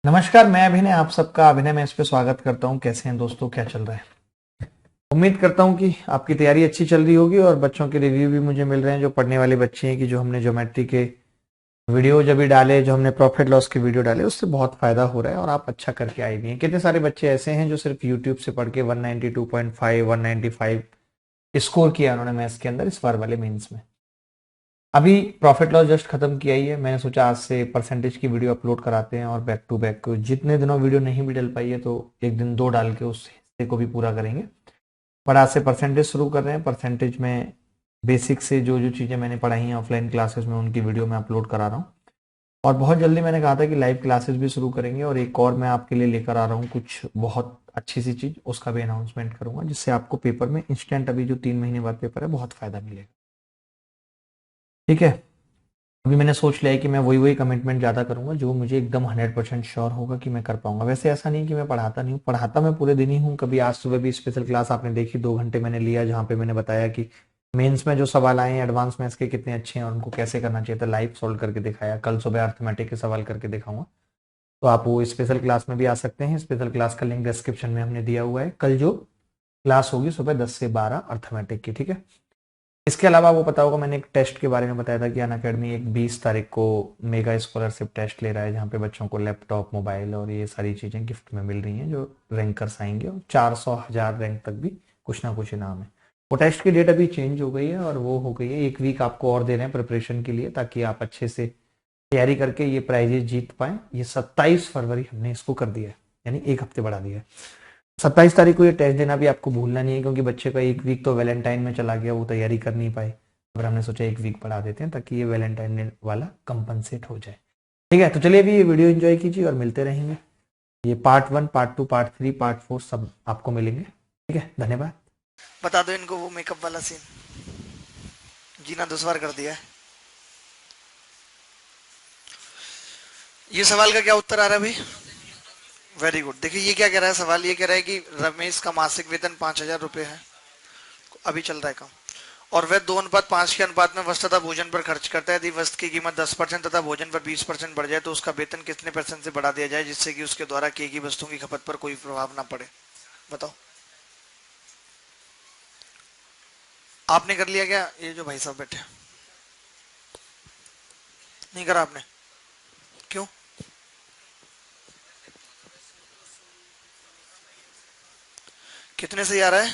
नमस्कार, मैं अभिनय आप सबका अभिनय में इस पे स्वागत करता हूँ। कैसे हैं दोस्तों, क्या चल रहा है? उम्मीद करता हूँ कि आपकी तैयारी अच्छी चल रही होगी और बच्चों के रिव्यू भी मुझे मिल रहे हैं जो पढ़ने वाले बच्चे हैं कि जो हमने ज्योमेट्री के वीडियो जब भी डाले, जो हमने प्रॉफिट लॉस के वीडियो डाले, उससे बहुत फायदा हो रहा है और आप अच्छा करके आए भी हैं। कितने सारे बच्चे ऐसे हैं जो सिर्फ यूट्यूब से पढ़ के 192.5 195 स्कोर किया उन्होंने मैथ्स के अंदर इस बार वाले मेंस में। अभी प्रॉफिट लॉस जस्ट खत्म किया ही है, मैंने सोचा आज से परसेंटेज की वीडियो अपलोड कराते हैं और बैक टू बैक जितने दिनों वीडियो नहीं भी डल पाई है तो एक दिन दो डाल के उस हिस्से को भी पूरा करेंगे। पर आज से परसेंटेज शुरू कर रहे हैं। परसेंटेज में बेसिक से जो जो चीज़ें मैंने पढ़ाई हैं ऑफलाइन क्लासेस में, उनकी वीडियो मैं अपलोड करा रहा हूँ। और बहुत जल्दी मैंने कहा था कि लाइव क्लासेस भी शुरू करेंगे और एक और मैं आपके लिए लेकर आ रहा हूँ कुछ बहुत अच्छी सी चीज़, उसका भी अनाउंसमेंट करूंगा जिससे आपको पेपर में इंस्टेंट, अभी जो 3 महीने बाद पेपर है, बहुत फायदा मिलेगा। ठीक है। अभी मैंने सोच लिया है कि मैं वही वही कमिटमेंट ज़्यादा करूंगा जो मुझे एकदम 100% श्योर होगा कि मैं कर पाऊंगा। वैसे ऐसा नहीं कि मैं पढ़ाता नहीं हूँ, पढ़ाता मैं पूरे दिन ही हूँ। कभी आज सुबह भी स्पेशल क्लास आपने देखी, 2 घंटे मैंने लिया जहाँ पे मैंने बताया कि मेंस में जो सवाल आए हैं एडवांस मैथ्स के कितने अच्छे हैं और उनको कैसे करना चाहिए था, लाइव सॉल्व करके दिखाया। कल सुबह अर्थमेटिक के सवाल करके दिखाऊंगा, तो आप वो स्पेशल क्लास में भी आ सकते हैं। स्पेशल क्लास का लिंक डिस्क्रिप्शन में हमने दिया हुआ है। कल जो क्लास होगी सुबह 10 से 12 अर्थमेटिक की, ठीक है। इसके अलावा वो पता होगा, मैंने एक टेस्ट के बारे में बताया था कि अन अकेडमी एक 20 तारीख को मेगा स्कॉलरशिप टेस्ट ले रहा है जहाँ पे बच्चों को लैपटॉप, मोबाइल और ये सारी चीज़ें गिफ्ट में मिल रही हैं जो रैंकर्स आएंगे, और 400 1000 रैंक तक भी कुछ ना कुछ इनाम है। वो टेस्ट की डेट अभी चेंज हो गई है और वो हो गई है, 1 वीक आपको और दे रहे हैं प्रिपरेशन के लिए ताकि आप अच्छे से तैयारी करके ये प्राइजेस जीत पाए। ये 27 फरवरी हमने इसको कर दिया है, यानी एक हफ्ते बढ़ा दिया है। 27 तारीख को ये टेस्ट देना भी आपको भूलना नहीं है, क्योंकि बच्चे का 1 वीक तो वैलेंटाइन में चला गया, वो तैयारी कर नहीं पाए। और हमने सोचा 1 वीक बढ़ा देते हैं ताकि ये वैलेंटाइन वाला कंपनसेट हो जाए। ठीक है, तो चलिए अभी ये वीडियो एंजॉय कीजिए और मिलते रहेंगे। ये पार्ट 1, पार्ट 2, पार्ट 3, पार्ट 4 सब आपको मिलेंगे। ठीक है, धन्यवाद। बता दो इनको वो मेकअप वाला सीन। जीना दुश्वार कर दिया है। ये सवाल का क्या उत्तर आ रहा है भाई? Very good. देखिए ये क्या कह रहा है सवाल, ये कह रहा है कि रमेश का मासिक वेतन 5,000 रुपये है, अभी चल रहा है काम, और वह 2:5 के अनुपात में वस्त्र तथा भोजन पर खर्च करता है। यदि वस्त्र की कीमत 10% तथा भोजन पर 20% बढ़ जाए तो उसका वेतन कितने परसेंट से बढ़ा दिया जाए जिससे कि उसके द्वारा की गई वस्तुओं की खपत पर कोई प्रभाव ना पड़े? बताओ। आपने कर लिया क्या? ये जो भाई साहब बैठे, नहीं करा आपने? क्यों? कितने से आ रहा है?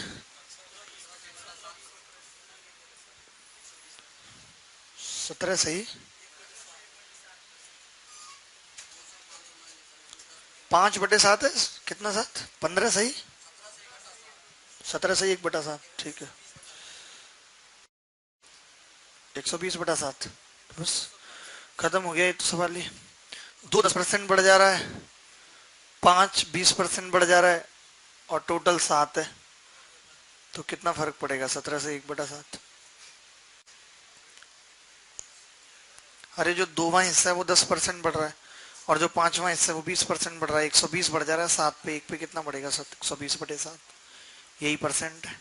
17 सही। 5/7 है। कितना सात? 15 सही। 17 सही, 1/7, ठीक है। 120/7, बस खत्म हो गया ये तो सवाल ही। दो 10% बढ़ जा रहा है, 5 20% बढ़ जा रहा है, और टोटल 7 है। तो कितना फर्क पड़ेगा 17 से 1/7? अरे जो दोवां हिस्सा है वो 10% बढ़ रहा है, और जो पांचवा हिस्सा है वो 20% बढ़ रहा है। 120 बढ़ जा रहा है, 7 पे 1 पे कितना बढ़ेगा? 120/7, यही परसेंट है।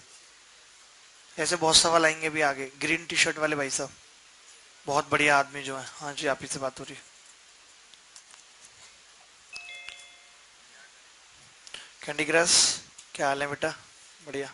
ऐसे बहुत सवाल आएंगे भी आगे। ग्रीन टी शर्ट वाले भाई साहब, बहुत बढ़िया आदमी जो है, हाँ जी, आप ही से बात हो रही है। कैंडी क्रश, क्या हाल है बेटा? बढ़िया।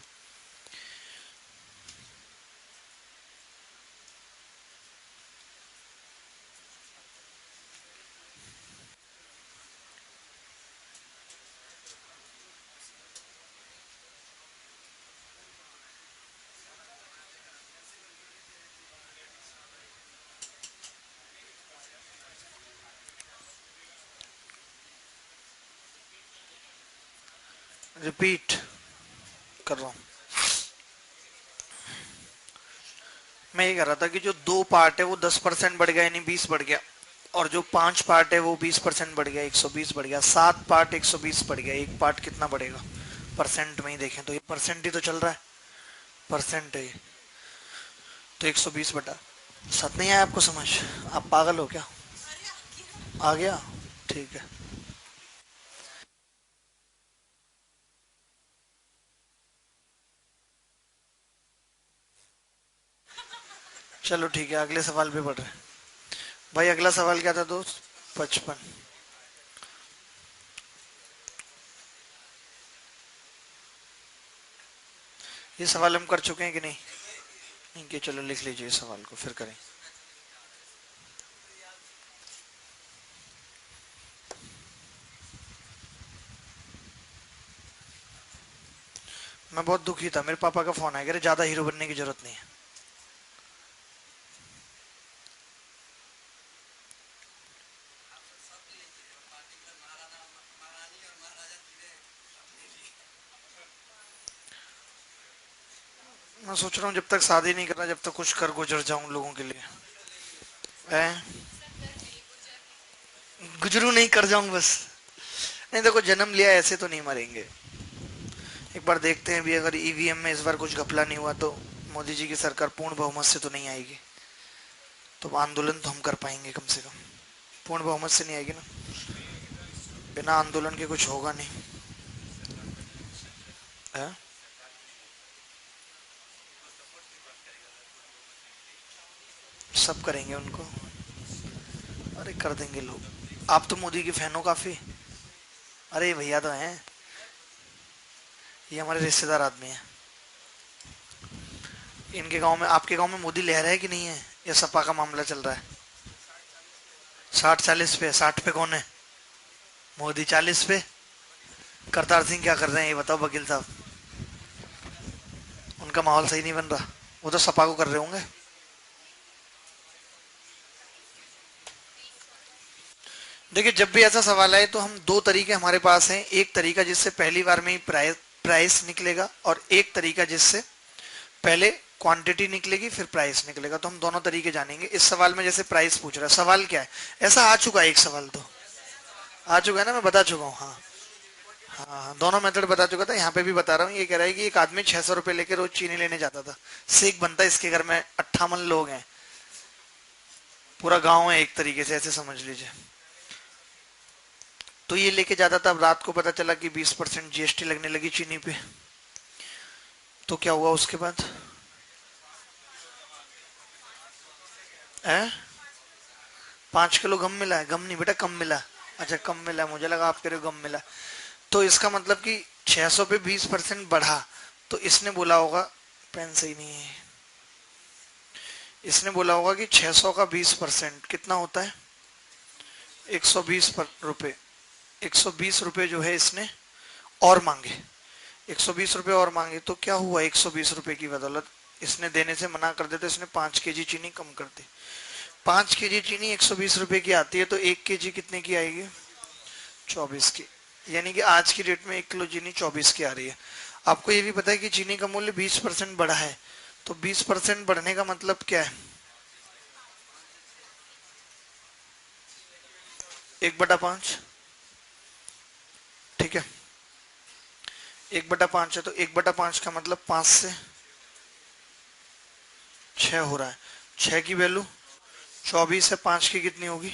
रिपीट कर रहा हूँ। मैं ये कह रहा था कि जो दो पार्ट है वो 10% बढ़ गया, यानी 20 बढ़ गया, और जो 5 पार्ट है वो 20% बढ़ गया, 120 बढ़ गया। 7 पार्ट 120 बढ़ गया, एक पार्ट कितना बढ़ेगा? परसेंट में ही देखें तो ये परसेंट ही तो चल रहा है, परसेंट है ये। तो 120/7 नहीं आया आपको समझ? आप पागल हो क्या? आ गया, ठीक है। चलो ठीक है, अगले सवाल पे बढ़ रहे हैं। भाई अगला सवाल क्या था दोस्त? 55। ये सवाल हम कर चुके हैं कि नहीं? नहीं कि चलो लिख लीजिए इस सवाल को फिर करें। मैं बहुत दुखी था, मेरे पापा का फोन आया, कह रहे ज्यादा हीरो बनने की जरूरत नहीं है। मैं सोच रहा हूँ जब तक शादी नहीं करना, जब तक कुछ कर गुजर जाऊं लोगों के लिए। गुजरू नहीं, कर जाऊं बस। नहीं देखो, जन्म लिया ऐसे तो नहीं मरेंगे। एक बार देखते हैं भी, अगर ईवीएम में इस बार कुछ घपला नहीं हुआ तो मोदी जी की सरकार पूर्ण बहुमत से तो नहीं आएगी। तो आंदोलन तो हम कर पाएंगे कम से कम। पूर्ण बहुमत से नहीं आएगी ना, बिना आंदोलन के कुछ होगा नहीं है? सब करेंगे उनको, अरे कर देंगे लोग। आप तो मोदी के फैन हो काफी। अरे भैया तो हैं, ये हमारे रिश्तेदार आदमी है। इनके गांव में, आपके गांव में मोदी लहर है कि नहीं है, या सपा का मामला चल रहा है? 60-40 पे। 60 पे कौन है? मोदी। 40 पे करतार सिंह क्या कर रहे हैं ये बताओ वकील साहब। उनका माहौल सही नहीं बन रहा, वो तो सपा को कर रहे होंगे। देखिए, जब भी ऐसा सवाल आए तो हम दो तरीके हमारे पास हैं। एक तरीका जिससे पहली बार में ही प्राइस निकलेगा, और एक तरीका जिससे पहले क्वांटिटी निकलेगी फिर प्राइस निकलेगा। तो हम दोनों तरीके जानेंगे। इस सवाल में जैसे प्राइस पूछ रहा है, सवाल क्या है? ऐसा आ चुका है, एक सवाल तो आ चुका है ना, मैं बता चुका हूँ। हाँ हाँ हाँ, दोनों मेथड बता चुका था, यहाँ पे भी बता रहा हूँ। ये कह रहा है कि एक आदमी 600 रुपये लेके रोज चीनी लेने जाता था। सेक बनता है इसके घर में, 58 लोग हैं, पूरा गांव है एक तरीके से, ऐसे समझ लीजिए। तो ये लेके जाता था। अब रात को पता चला कि 20% जीएसटी लगने लगी चीनी पे। तो क्या हुआ उसके बाद? है 5 किलो गम मिला है? गम नहीं बेटा, कम मिला। अच्छा कम मिला, मुझे लगा आप कह रहे हो गम मिला। तो इसका मतलब कि 600 पे 20% बढ़ा। तो इसने बोला होगा, पेन सही नहीं है, इसने बोला होगा कि 600 का 20% कितना होता है? 120 रुपए। 120 रुपए जो है इसने और मांगे। 120 रुपए और मांगे तो क्या हुआ? 120 रुपए की बदौलत इसने देने से मना कर देते, इसने 5 केजी चीनी कम कर दी। 5 केजी चीनी 120 रुपए की आती है, तो 1 केजी कितने की आएगी? 24 की। यानी कि आज की डेट में 1 किलो चीनी 24 की आ रही है। आपको ये भी पता है कि चीनी का मूल्य 20% बढ़ा है। तो 20% बढ़ने का मतलब क्या है? 1/5। ठीक है, 1/5 है, तो 1/5 का मतलब 5 से 6 हो रहा है। 6 की वैल्यू 24 है, 5 की कितनी होगी?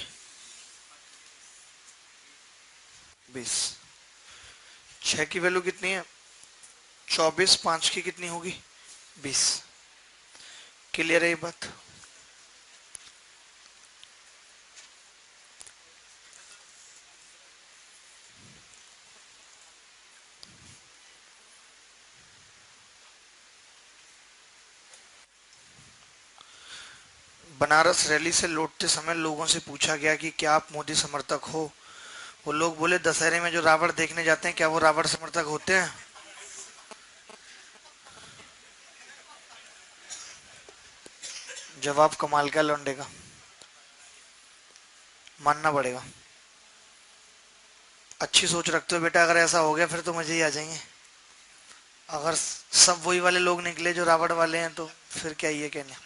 20। 6 की वैल्यू कितनी है? 24। 5 की कितनी होगी? 20। क्लियर है ये बात? बनारस रैली से लौटते समय लोगों से पूछा गया कि क्या आप मोदी समर्थक हो? वो लोग बोले, दशहरे में जो रावण देखने जाते हैं क्या वो रावण समर्थक होते हैं? जवाब कमाल का लौंडे का, मानना पड़ेगा। अच्छी सोच रखते हो बेटा, अगर ऐसा हो गया फिर तो मजे ही आ जाएंगे। अगर सब वही वाले लोग निकले जो रावण वाले हैं तो फिर क्या ही है कहने।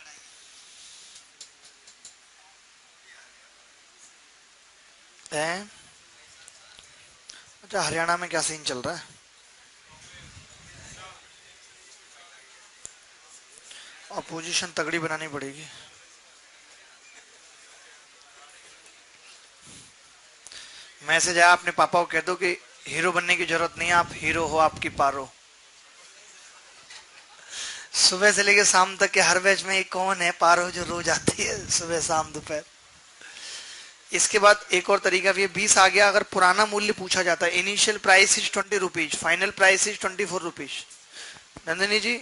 हैं? अच्छा, हरियाणा में क्या सीन चल रहा है? अपोजिशन तगड़ी बनानी पड़ेगी। मैसेज आया, अपने पापा को कह दो कि हीरो बनने की जरूरत नहीं है, आप हीरो हो, आपकी पारो। सुबह से लेके शाम तक के हर बैच में एक कौन है पारो जो रोज आती है सुबह शाम दोपहर। इसके बाद एक और तरीका भी है, 20 आ गया, अगर पुराना मूल्य पूछा जाता है, initial price is 20 rupees, final price is 24 rupees. Nandini ji,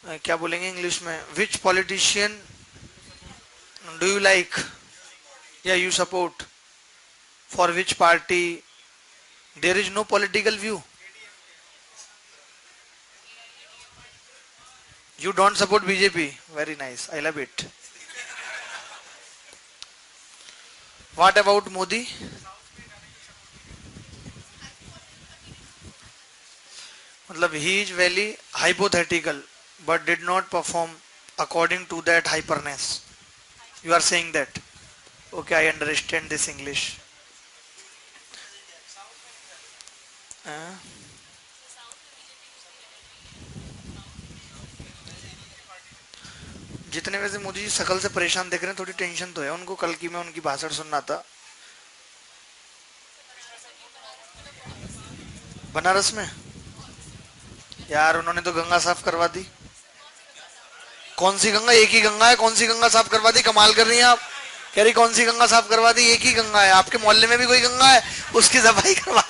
क्या बोलेंगे इंग्लिश में, which politician do you like या you support, for which party, there is no political view, you don't support BJP, very nice, I love it. What about Modi? मतलब he is very hypothetical but did not perform according to that hyperness. You are saying that. Okay, I understand this English. Uh, जितने वैसे मोदी जी शकल से परेशान दिख रहे हैं, थोड़ी टेंशन तो है उनको. कल की मैं उनकी भाषण सुनना था बनारस में. यार उन्होंने तो गंगा साफ करवा दी. कौन सी गंगा? एक ही गंगा है. कौन सी गंगा साफ करवा दी? कमाल कर रही हैं आप. कह रही कौन सी गंगा साफ करवा दी? एक ही गंगा है. आपके मोहल्ले में भी कोई गंगा है? उसकी सफाई करवा,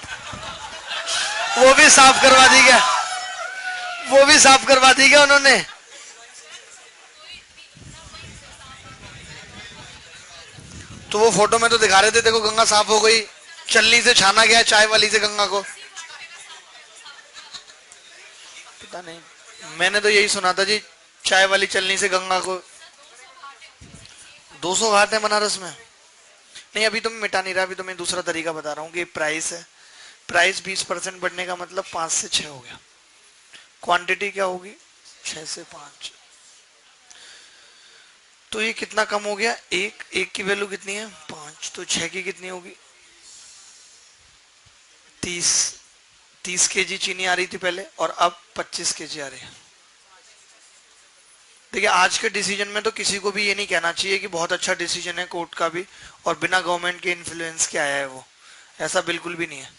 वो भी साफ करवा दी क्या? वो भी साफ करवा दी क्या उन्होंने? तो वो फोटो में तो दिखा रहे थे, देखो गंगा साफ हो गई, चलनी से छाना गया चाय वाली से गंगा को. पता नहीं, मैंने तो यही सुना था जी, चाय वाली चलनी से गंगा को. 200 घाट है बनारस में. नहीं अभी तो मैं मिटा नहीं रहा, अभी तो मैं दूसरा तरीका बता रहा हूँ कि प्राइस है. प्राइस 20% बढ़ने का मतलब 5 से 6 हो गया. क्वांटिटी क्या होगी? 6 से 5. तो ये कितना कम हो गया? एक की वैल्यू कितनी है? 5. तो 6 की कितनी होगी? 30 केजी चीनी आ रही थी पहले और अब 25 केजी आ रही है. देखिए आज के डिसीजन में तो किसी को भी ये नहीं कहना चाहिए कि बहुत अच्छा डिसीजन है कोर्ट का भी और बिना गवर्नमेंट के इन्फ्लुएंस के आया है वो. ऐसा बिल्कुल भी नहीं है,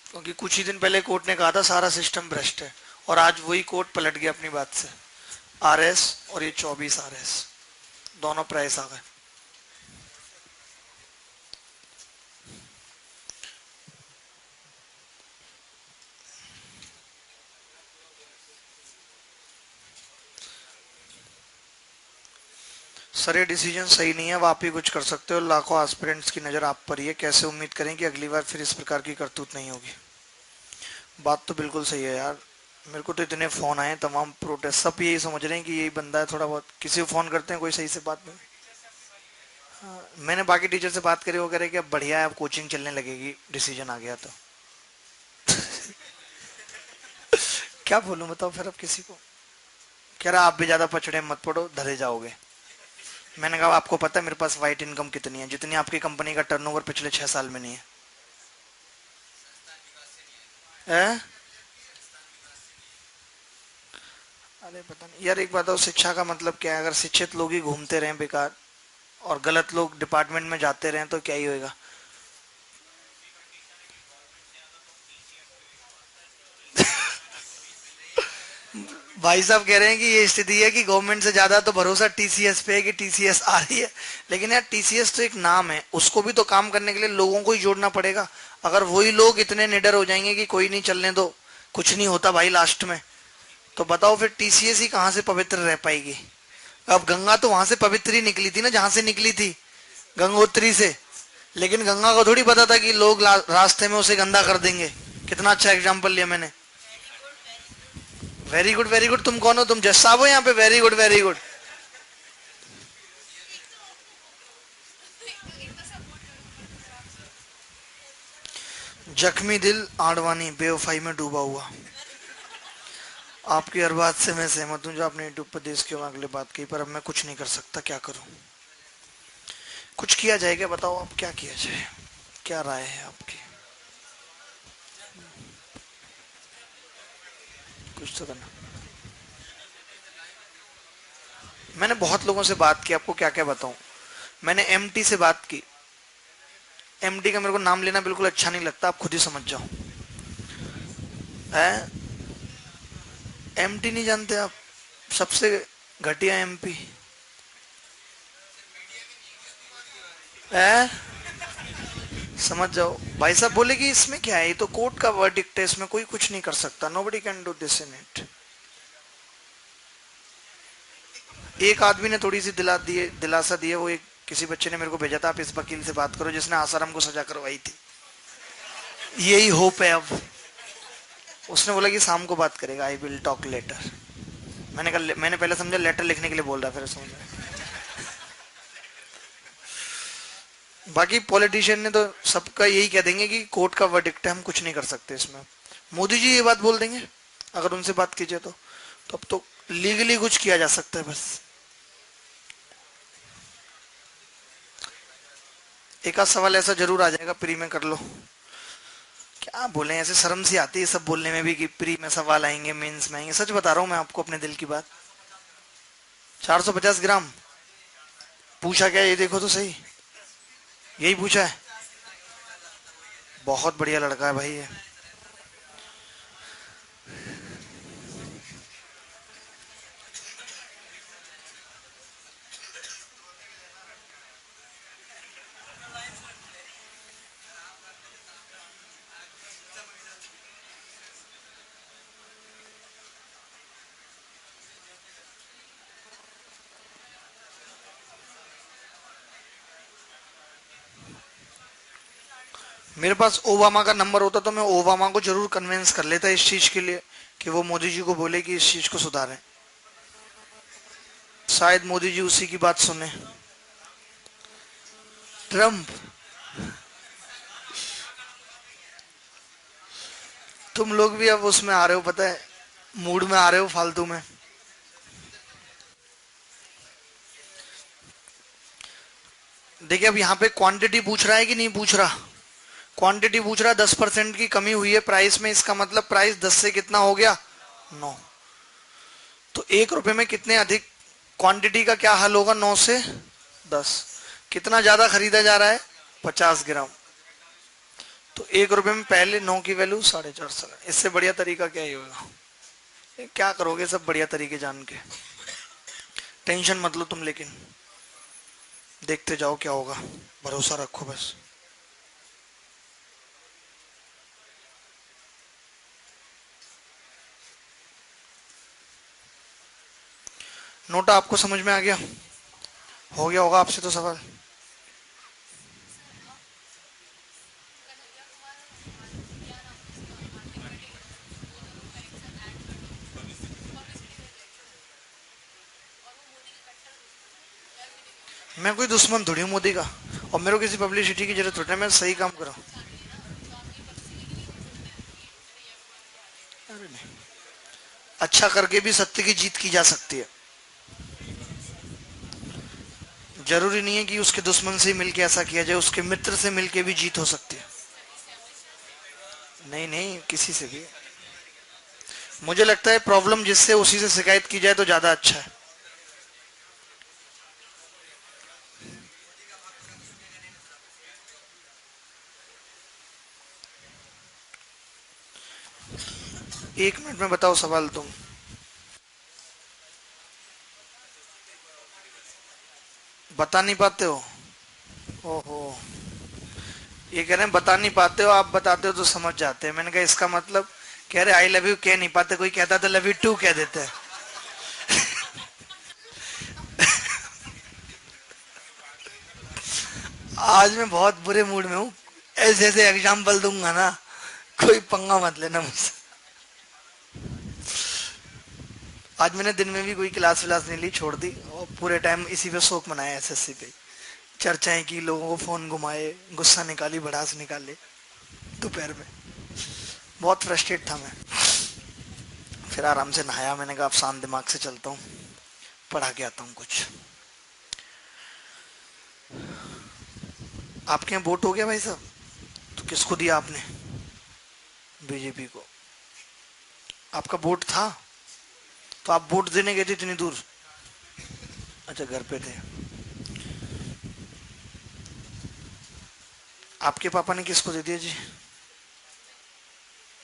क्योंकि कुछ ही दिन पहले कोर्ट ने कहा था सारा सिस्टम भ्रष्ट है और आज वही कोर्ट पलट गया अपनी बात से. आरएस और ये 24 आरएस दोनों प्राइस आ गए. सर ये डिसीजन सही नहीं है, अब आप ही कुछ कर सकते हो. लाखों एस्पिरेंट्स की नजर आप पर ही है, कैसे उम्मीद करें कि अगली बार फिर इस प्रकार की करतूत नहीं होगी. बात तो बिल्कुल सही है यार. मेरे को तो इतने फोन आए तमाम प्रोटेस्ट, सब यही समझ रहे हैं कि यही बंदा है. थोड़ा बहुत किसी को फोन करते हैं कोई सही से बात नहीं. हाँ, मैंने बाकी टीचर से बात करी, वो कह रहे कि अब बढ़िया है, अब कोचिंग चलने लगेगी, डिसीजन आ गया तो. क्या बोलूं बताओ फिर अब किसी को. कह रहा आप भी ज्यादा पछड़े मत पड़ो, धरे जाओगे. मैंने कहा आपको पता है मेरे पास वाइट इनकम कितनी है? जितनी आपकी कंपनी का टर्नओवर पिछले 6 साल में नहीं है. अरे पता नहीं यार. एक बात हो, शिक्षा का मतलब क्या है? अगर शिक्षित लोग ही घूमते रहें बेकार और गलत लोग डिपार्टमेंट में जाते रहें तो क्या ही होएगा. भाई साहब कह रहे हैं कि ये स्थिति है कि गवर्नमेंट से ज्यादा तो भरोसा टीसीएस पे है कि टीसीएस आ रही है. लेकिन यार टीसीएस तो एक नाम है, उसको भी तो काम करने के लिए लोगों को ही जोड़ना पड़ेगा. अगर वही लोग इतने निडर हो जाएंगे कि कोई नहीं चलने दो, कुछ नहीं होता भाई लास्ट में, तो बताओ फिर टीसीएस ही कहां से पवित्र रह पाएगी. अब गंगा तो वहां से पवित्र ही निकली थी ना जहां से निकली थी, गंगोत्री से. लेकिन गंगा को थोड़ी पता था कि लोग रास्ते में उसे गंदा कर देंगे. कितना अच्छा एग्जाम्पल लिया मैंने. Very good very good. तुम कौन हो? तुम जज साहब हो यहाँ पे? Very good very good. जख्मी दिल आडवाणी बेवफाई में डूबा हुआ. आपकी हर बात से मैं सहमत हूँ जो आपने यूट्यूब पर देश के अगले बात की, पर अब मैं कुछ नहीं कर सकता. क्या करूं? कुछ किया जाए क्या? बताओ अब क्या किया जाए, क्या राय है आपकी? कुछ तो करना. मैंने बहुत लोगों से बात की, आपको क्या क्या बताऊं. मैंने एमटी से बात की. एमटी का मेरे को नाम लेना बिल्कुल अच्छा नहीं लगता, आप खुद ही समझ जाओ. एमटी नहीं जानते आप? सबसे घटिया एमपी है. समझ जाओ. भाई साहब बोले कि इसमें क्या है, ये तो कोर्ट का वर्डिक्ट है, इसमें कोई कुछ नहीं कर सकता. Nobody can do this in it. एक आदमी ने थोड़ी सी दिलासा दिए, वो एक किसी बच्चे ने मेरे को भेजा था, आप इस वकील से बात करो जिसने आसाराम को सजा करवाई थी, यही होप है अब। उसने बोला कि शाम को बात करेगा, आई विल टॉक लेटर। मैंने कहा, मैंने पहले समझा लेटर लिखने के लिए बोल रहा, फिर समझा। बाकी पॉलिटिशियन ने तो सबका यही कह देंगे कि कोर्ट का वर्डिक्ट है, हम कुछ नहीं कर सकते इसमें। मोदी जी ये बात बोल देंगे अगर उनसे बात कीजिए तो अब तो लीगली कुछ किया जा सकता है बस। एक आध सवाल ऐसा जरूर आ जाएगा, प्री में कर लो। क्या बोले, ऐसे शर्म सी आती है सब बोलने में भी कि प्री में सवाल आएंगे, मेंस में आएंगे। सच बता रहा हूं मैं आपको अपने दिल की बात। 450 ग्राम पूछा क्या, ये देखो तो सही, यही पूछा है। बहुत बढ़िया लड़का है भाई ये। मेरे पास ओबामा का नंबर होता तो मैं ओबामा को जरूर कन्विंस कर लेता इस चीज के लिए कि वो मोदी जी को बोले कि इस चीज को सुधारें। शायद मोदी जी उसी की बात सुने। ट्रम्प, तुम लोग भी अब उसमें आ रहे हो, पता है, मूड में आ रहे हो फालतू में। देखिए अब यहाँ पे क्वांटिटी पूछ रहा है कि नहीं पूछ रहा। क्वांटिटी पूछ रहा है, 10% की कमी हुई है प्राइस में, इसका मतलब प्राइस 10 से कितना हो गया, 9। तो 1 रुपए में कितने अधिक क्वांटिटी का क्या हल होगा, 9 से 10। कितना ज्यादा खरीदा जा रहा है, 50 ग्राम। तो 1 रुपए में पहले 9 की वैल्यू 450। इससे बढ़िया तरीका क्या ही होगा। क्या करोगे सब बढ़िया तरीके जान के, टेंशन मत लो तुम, लेकिन देखते जाओ क्या होगा, भरोसा रखो बस। नोटा आपको समझ में आ गया, हो गया होगा आपसे तो सवाल। मैं कोई दुश्मन थोड़ी हूँ मोदी का, और मेरे को किसी पब्लिसिटी की जरूरत है, मैं सही काम कर रहा हूँ। अरे नहीं, अच्छा करके भी सत्य की जीत की जा सकती है। जरूरी नहीं है कि उसके दुश्मन से मिलके ऐसा किया जाए, उसके मित्र से मिलके भी जीत हो सकती है। नहीं नहीं, किसी से भी। मुझे लगता है प्रॉब्लम जिससे उसी से शिकायत की जाए तो ज्यादा अच्छा है। एक मिनट में बताओ सवाल तुम। बता नहीं पाते हो, ओहो। ये कह रहे हैं बता नहीं पाते हो, आप बताते हो तो समझ जाते हैं। मैंने कहा इसका मतलब कह रहे आई लव यू कह नहीं पाते, कोई कहता तो लव यू टू कह देते हैं। आज मैं बहुत बुरे मूड में हूँ, ऐसे ऐसे एग्जाम्पल दूंगा ना, कोई पंगा मत लेना मुझसे। आज मैंने दिन में भी कोई क्लास विलास नहीं ली, छोड़ दी, और पूरे टाइम इसी पे शोक मनाया, एसएससी पे चर्चाएं की, लोगों को फोन घुमाए, गुस्सा निकाली, भड़ास निकाले दोपहर में। बहुत फ्रस्ट्रेट था मैं। फिर आराम से नहाया, मैंने कहा अब शांत दिमाग से चलता हूँ, पढ़ा के आता हूँ कुछ। आपके यहाँ वोट हो गया भाई साहब? तो किसको दिया आपने? बीजेपी को। आपका वोट था तो आप वोट देने गए थे इतनी दूर? अच्छा, घर पे थे। आपके पापा ने किसको दे दिया जी,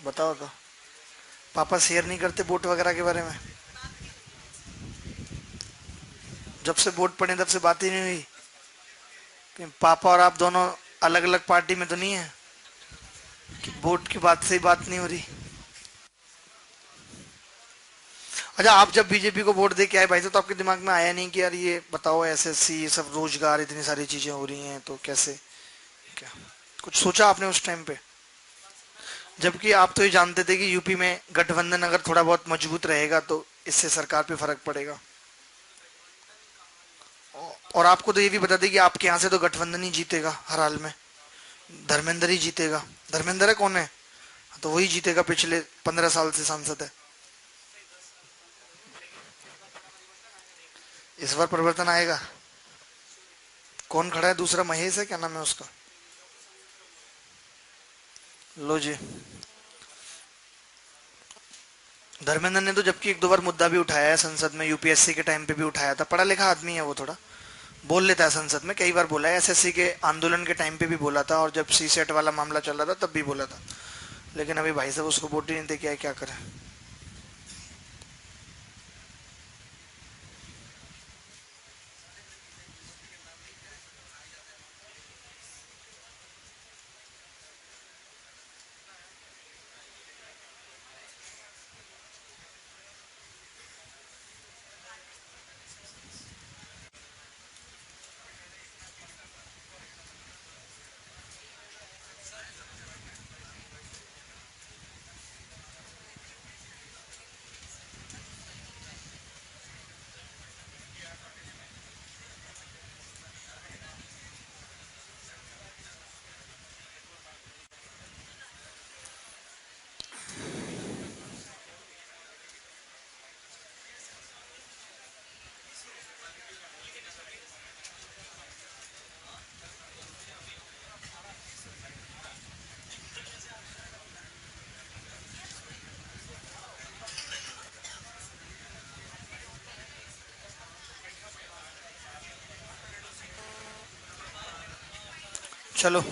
बताओ तो। पापा शेयर नहीं करते वोट वगैरह के बारे में? जब से वोट पड़े तब से बात ही नहीं हुई कि पापा और आप दोनों अलग अलग पार्टी में तो नहीं है कि वोट की बात से ही बात नहीं हो रही? अच्छा, आप जब बीजेपी को वोट दे के आए भाई साहब, तो आपके दिमाग में आया नहीं कि यार ये बताओ एसएससी ये सब रोजगार इतनी सारी चीजें हो रही हैं तो कैसे, क्या कुछ सोचा आपने उस टाइम पे? जबकि आप तो ये जानते थे कि यूपी में गठबंधन अगर थोड़ा बहुत मजबूत रहेगा तो इससे सरकार पे फर्क पड़ेगा। और आपको तो ये भी बता दें कि आपके यहाँ से तो गठबंधन ही जीतेगा हर हाल में, धर्मेंद्र ही जीतेगा। धर्मेंद्र है कौन है? तो वही जीतेगा, पिछले 15 साल से सांसद है। इस बार परिवर्तन आएगा। कौन खड़ा है दूसरा? महेश है, क्या नाम है उसका? लो जी। धर्मेंद्र ने तो जबकि एक दो बार मुद्दा भी उठाया है संसद में, यूपीएससी के टाइम पे भी उठाया था। पढ़ा लिखा आदमी है वो, थोड़ा बोल लेता है संसद में, कई बार बोला है। एसएससी के आंदोलन के टाइम पे भी बोला था, और जब सी सेट वाला मामला चल रहा था तब भी बोला था। लेकिन अभी भाई साहब उसको वोट ही नहीं दे के आए, क्या करें। चलो,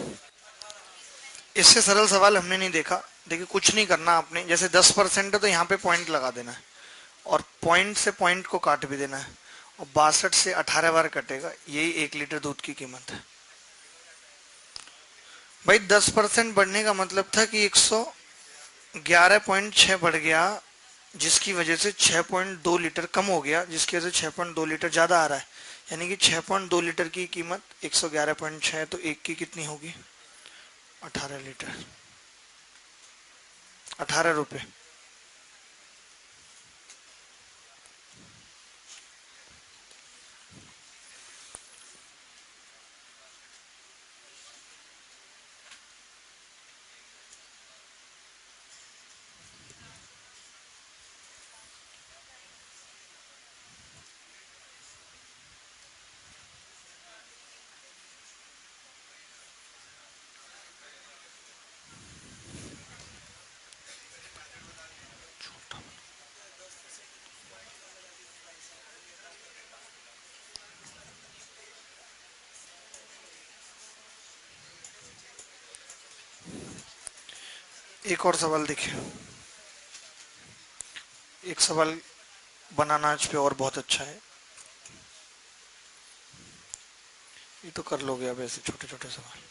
इससे सरल सवाल हमने नहीं देखा। देखिए, कुछ नहीं करना आपने, जैसे 10% है तो यहाँ पे पॉइंट लगा देना है, और पॉइंट से पॉइंट को काट भी देना है, और 62 से 18 बार कटेगा, यही 1 लीटर दूध की कीमत है। भाई 10% बढ़ने का मतलब था कि 111.6 बढ़ गया, जिसकी वजह से 6.2 लीटर कम हो गया, जिसकी वजह से 6.2 लीटर ज्यादा आ रहा है। यानी कि 6.2 लीटर की कीमत 111.6, तो एक की कितनी होगी? 18 लीटर, 18 रुपए। एक और सवाल देखिए, एक सवाल बनाना आज पे और बहुत अच्छा है। ये तो कर लोगे अब, ऐसे छोटे छोटे सवाल।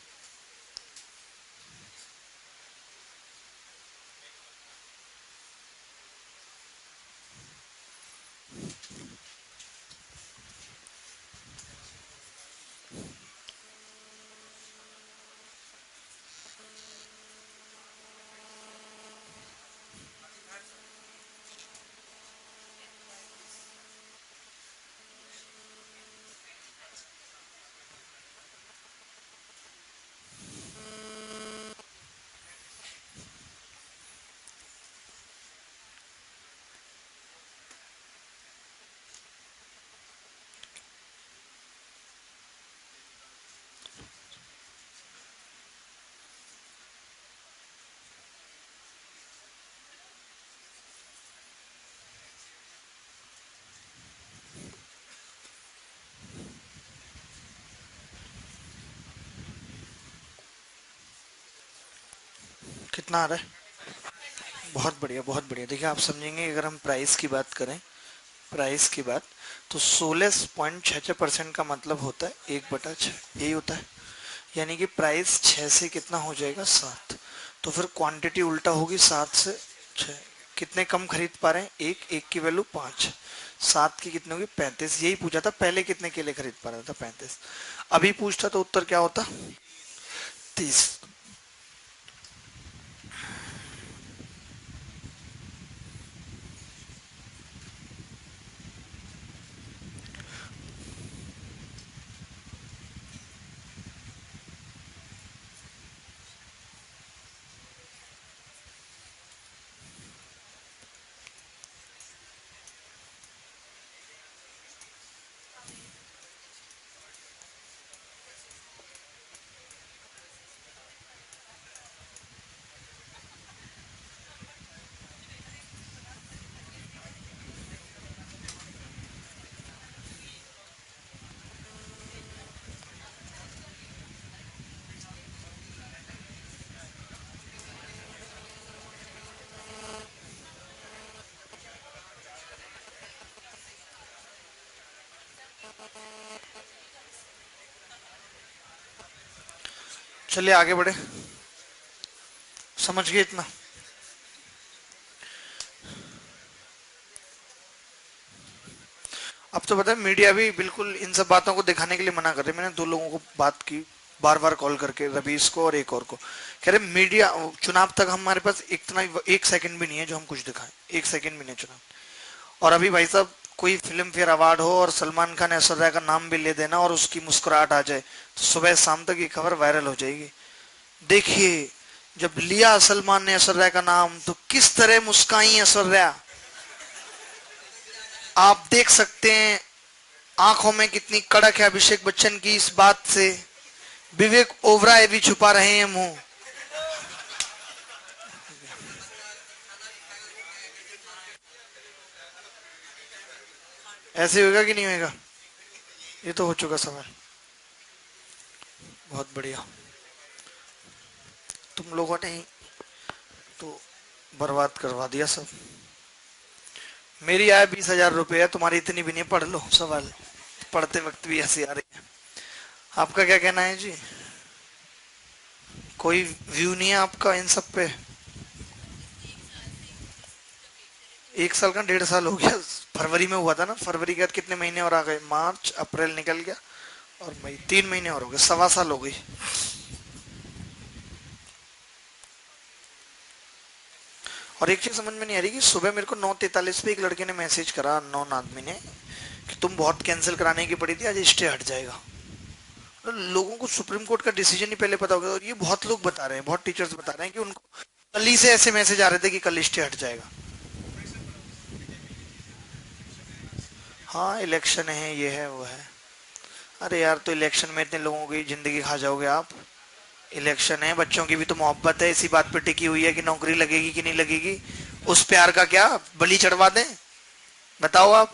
कितना आ रहा है? बहुत बढ़िया, बहुत बढ़िया। देखिए, आप समझेंगे अगर हम प्राइस की बात करें, प्राइस की बात, तो 16.66% का मतलब होता है 1/6, यही होता है। यानी कि प्राइस 6 से कितना हो जाएगा? 7। तो फिर क्वांटिटी उल्टा होगी, 7 से 6। कितने कम खरीद पा रहे हैं? एक की वैल्यू 5, 7 की कितनी होगी? 35। यही पूछा था, पहले कितने केले खरीद पा रहा था? 35। अभी पूछता तो उत्तर क्या होता? 30। चलिए आगे बढ़े, समझ गए इतना? अब तो पता है मीडिया भी बिल्कुल इन सब बातों को दिखाने के लिए मना कर रही है। मैंने 2 लोगों को बात की बार बार कॉल करके, रवीश को और एक और को, कह रहे मीडिया चुनाव तक हमारे पास इतना 1 सेकंड भी नहीं है जो हम कुछ दिखाएं, 1 सेकंड भी नहीं चुनाव। और अभी भाई साहब कोई फिल्म फेयर अवार्ड हो और सलमान खान ऐश्वर्या का नाम भी ले देना और उसकी मुस्कुराहट आ जाए तो सुबह शाम तक ये खबर वायरल हो जाएगी। देखिए जब लिया सलमान ने ऐश्वर्या का नाम तो किस तरह मुस्काई ऐश्वर्या, आप देख सकते हैं आंखों में कितनी कड़क है अभिषेक बच्चन की इस बात से। विवेक ओबराय भी छुपा रहे हैं मुंह। ऐसे होगा कि नहीं होगा? ये तो हो चुका सवाल। बहुत बढ़िया, तुम लोगों ने तो बर्बाद करवा दिया सब। मेरी आय 20,000 रुपये है, तुम्हारी इतनी भी नहीं। पढ़ लो सवाल, पढ़ते वक्त भी हंसी आ रही है। आपका क्या कहना है जी? कोई व्यू नहीं है आपका इन सब पे? 1 साल का 1.5 साल हो गया। फरवरी में हुआ था ना, फरवरी के बाद कितने महीने और आ गए? मार्च अप्रैल निकल गया और मई, 3 महीने और हो गए, 1.25 साल हो गई। और एक चीज समझ में नहीं आ रही कि सुबह मेरे को 9:43 पे एक लड़के ने मैसेज करा, अननोन आदमी ने, कि तुम बहुत कैंसिल कराने की पड़ी थी, आज स्टे हट जाएगा। तो लोगों को सुप्रीम कोर्ट का डिसीजन ही पहले पता होगा, और ये बहुत लोग बता रहे हैं, बहुत टीचर्स बता रहे हैं कि उनको कल ही से ऐसे मैसेज आ रहे थे कि कल स्टे हट जाएगा। हाँ इलेक्शन है, ये है वो है। अरे यार तो इलेक्शन में इतने लोगों की जिंदगी खा जाओगे आप। इलेक्शन है, बच्चों की भी तो मोहब्बत है, इसी बात पे टिकी हुई है कि नौकरी लगेगी कि नहीं लगेगी। उस प्यार का क्या बलि चढ़वा दें? बताओ आप।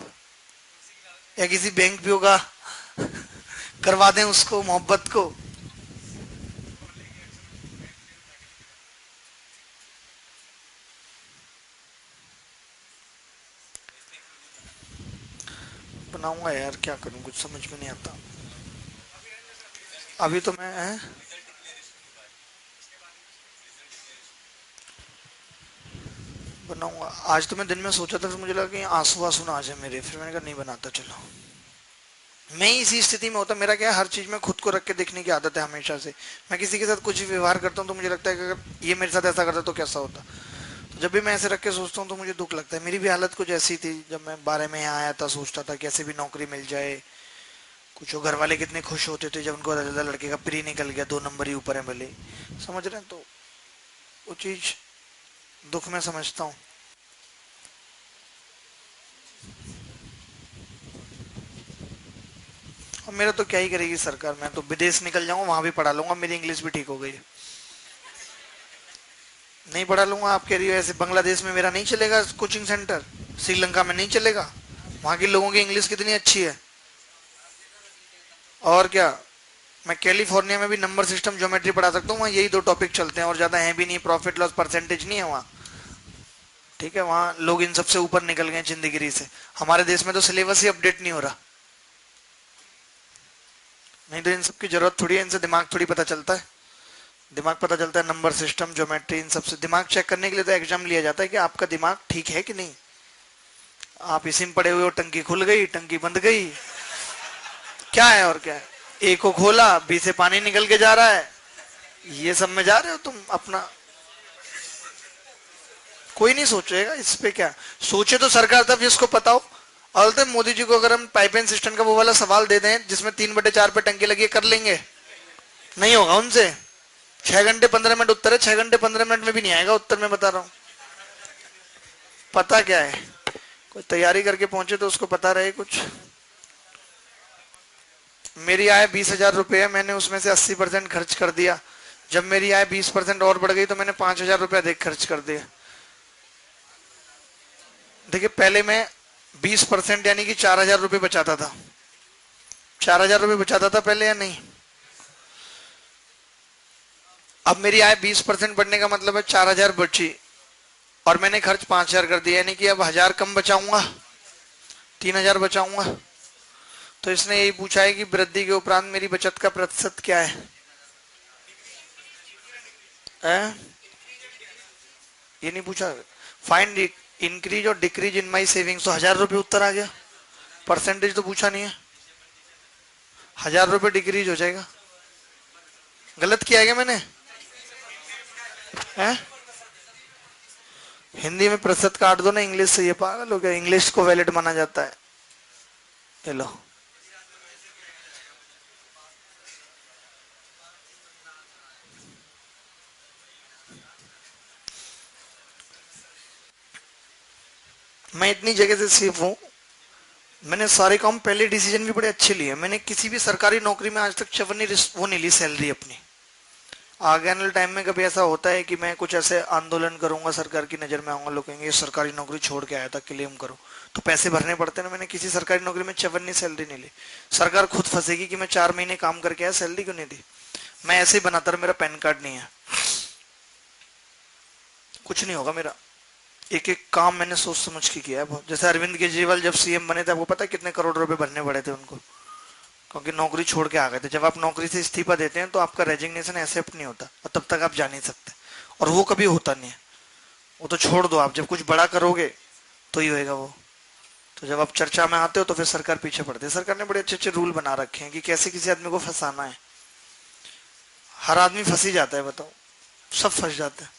या किसी बैंक भी होगा करवा दें उसको, मोहब्बत को। बनाऊंगा यार, क्या करूं, कुछ समझ में नहीं आता। अभी तो मैं बनाऊंगा। आज तो मैं दिन में सोचा था, फिर मुझे लगा कि आंसू आंसू ना आ जाए मेरे, फिर मैंने कहा नहीं बनाता। चलो, मैं ही इसी स्थिति में होता। मेरा क्या है, हर चीज में खुद को रख के देखने की आदत है हमेशा से। मैं किसी के साथ कुछ भी व्यवहार करता हूँ तो मुझे लगता है कि अगर ये मेरे साथ ऐसा करता तो कैसा होता। तो जब भी मैं ऐसे रख के सोचता हूँ तो मुझे दुख लगता है। मेरी भी हालत कुछ ऐसी थी जब मैं 12 में यहाँ आया था, सोचता था कैसे भी नौकरी मिल जाए। कुछ घर वाले कितने खुश होते थे जब उनको पता चलता लड़के का प्री निकल गया, 2 नंबर ही ऊपर है भले, समझ रहे हैं? तो वो चीज दुख में समझता हूँ। और मेरा तो क्या ही करेगी सरकार, मैं तो विदेश निकल जाऊंगा, वहां भी पढ़ा लूंगा, मेरी इंग्लिश भी ठीक हो गई। नहीं पढ़ा लूंगा, आप कह रही हो ऐसे बांग्लादेश में मेरा नहीं चलेगा कोचिंग सेंटर, श्रीलंका में नहीं चलेगा? वहां के लोगों की इंग्लिश कितनी अच्छी है। और क्या, मैं कैलिफोर्निया में भी नंबर सिस्टम ज्योमेट्री पढ़ा सकता हूँ, वहाँ यही 2 टॉपिक चलते हैं और ज्यादा है भी नहीं, प्रॉफिट लॉस परसेंटेज नहीं है वहाँ। ठीक है, वहाँ लोग इन सबसे ऊपर निकल गए जिंदगी से। हमारे देश में तो सिलेबस ही अपडेट नहीं हो रहा। नहीं तो इन सब की जरूरत थोड़ी है, इनसे दिमाग थोड़ी पता चलता है। दिमाग पता चलता है, नंबर सिस्टम, ज्योमेट्री, इन सबसे दिमाग चेक करने के लिए तो एग्जाम लिया जाता है कि आपका दिमाग ठीक है कि नहीं। आप इसी में पड़े हुए हो, टंकी खुल गई, टंकी बंद गई, क्या है और क्या है। ए को खोला, बी से पानी निकल के जा रहा है, ये सब में जा रहे हो तुम अपना। कोई नहीं सोचेगा इस पे, क्या सोचे तो सरकार तब जिसको पता हो। और तो मोदी जी को अगर हम पाइपलाइन सिस्टम का वो वाला सवाल दे दें जिसमें 3/4 पे टंकी लगी है, कर लेंगे? नहीं होगा उनसे। 6 घंटे 15 मिनट उत्तर है, 6 घंटे 15 मिनट में भी नहीं आएगा उत्तर, मैं बता रहा हूं। पता क्या है, कोई तैयारी करके पहुंचे तो उसको पता रहे कुछ। मेरी आय 20,000 रुपये है, मैंने उसमें से 80% खर्च कर दिया। जब मेरी आय 20% और बढ़ गई तो मैंने 5,000 रुपये अधिक खर्च कर दिया। देखिए पहले मैं 20% यानी कि 4,000 रुपये बचाता था। 4,000 रुपये बचाता था पहले या नहीं? अब मेरी आय 20% बढ़ने का मतलब है 4,000 बची, और मैंने खर्च 5,000 कर दिया, यानी कि अब 1,000 कम बचाऊंगा, 3,000 बचाऊंगा। तो इसने यही पूछा है कि वृद्धि के उपरांत मेरी बचत का प्रतिशत क्या है, है? ये नहीं पूछा। फाइंड इंक्रीज और डिक्रीज इन माई सेविंग्स, तो 1,000 रुपये उत्तर आ गया। परसेंटेज तो पूछा नहीं है। 1,000 रुपये डिक्रीज हो जाएगा। गलत किया है क्या मैंने? है? हिंदी में प्रतिशत काट दो ना, इंग्लिश से। ये पागल हो गया, इंग्लिश को वैलिड माना जाता है। ये लो। मैं इतनी जगह से सेफ हूं, मैंने सारे काम पहले डिसीजन भी बड़े अच्छे लिए। मैंने किसी भी सरकारी नौकरी में आज तक चवन्नी वो नहीं ली सैलरी अपनी। आगे आने वाले टाइम में कभी ऐसा होता है कि मैं कुछ ऐसे आंदोलन करूंगा, सरकार की नजर में आऊंगा, लोग कहेंगे ये सरकारी नौकरी छोड़ के आया था, क्लेम करो, तो पैसे भरने पड़ते हैं ना। मैंने किसी सरकारी नौकरी में चवन्नी सैलरी नहीं ली। सरकार खुद फंसेगी कि मैं 4 महीने काम करके आया, सैलरी क्यों नहीं दी। मैं ऐसे ही बनाता रहा, मेरा पैन कार्ड नहीं है, कुछ नहीं होगा मेरा। एक एक काम मैंने सोच समझ के किया है बहुत। जैसे अरविंद केजरीवाल जब सीएम बने थे, आपको पता है कितने करोड़ रुपए भरने पड़े थे उनको, क्योंकि नौकरी छोड़ के आ गए थे। जब आप नौकरी से इस्तीफा देते हैं तो आपका रेजिग्नेशन एक्सेप्ट नहीं होता, और तब तक आप जा नहीं सकते, और वो कभी होता नहीं है। वो तो छोड़ दो, आप जब कुछ बड़ा करोगे तो ही होएगा वो। तो जब आप चर्चा में आते हो तो फिर सरकार पीछे पड़ती है। सरकार ने बड़े अच्छे अच्छे रूल बना रखे हैं कि कैसे किसी आदमी को फंसाना है। हर आदमी फंस ही जाता है, बताओ, सब फंस जाते हैं।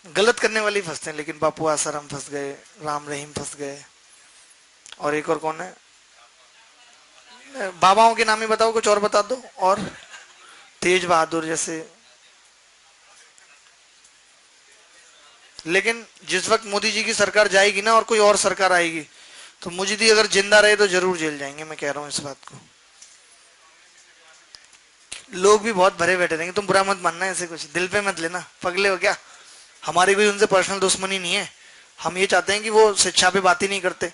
गलत करने वाले ही फंसते हैं, लेकिन बापू आसाराम फंस गए, राम रहीम फंस गए, और एक और कौन है, बाबाओं के नाम ही बताओ, कुछ और बता दो। और तेज बहादुर जैसे। लेकिन जिस वक्त मोदी जी की सरकार जाएगी ना और कोई और सरकार आएगी, तो मोदी जी अगर जिंदा रहे तो जरूर जेल जाएंगे, मैं कह रहा हूं इस बात को। लोग भी बहुत भरे बैठे रहेंगे, तुम बुरा मत मानना, ऐसे कुछ दिल पे मत लेना, पगले हो क्या। हमारी कोई उनसे पर्सनल दुश्मनी नहीं है। हम ये चाहते हैं कि वो शिक्षा पे बात ही नहीं करते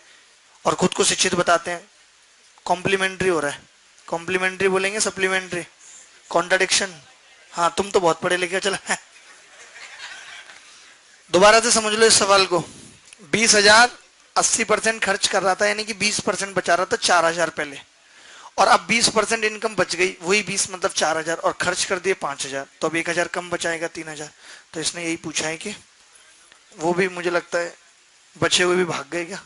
और खुद को शिक्षित बताते हैं। कॉम्प्लीमेंट्री हो रहा है। कॉम्प्लीमेंट्री बोलेंगे सप्लीमेंट्री, कॉन्ट्राडिक्शन। हाँ तुम तो बहुत पढ़े लिखे, चला। दोबारा से समझ लो इस सवाल को। 20,000, 80% खर्च कर रहा था, यानी कि 20% बचा रहा था, 4,000 पहले। और अब 20% इनकम बच गई, वही 20 मतलब 4,000, और खर्च कर दिए 5,000, तो अब 1,000 कम बचाएगा, 3,000। तो इसने यही पूछा है कि वो भी, मुझे लगता है बचे हुए भी भाग गए क्या।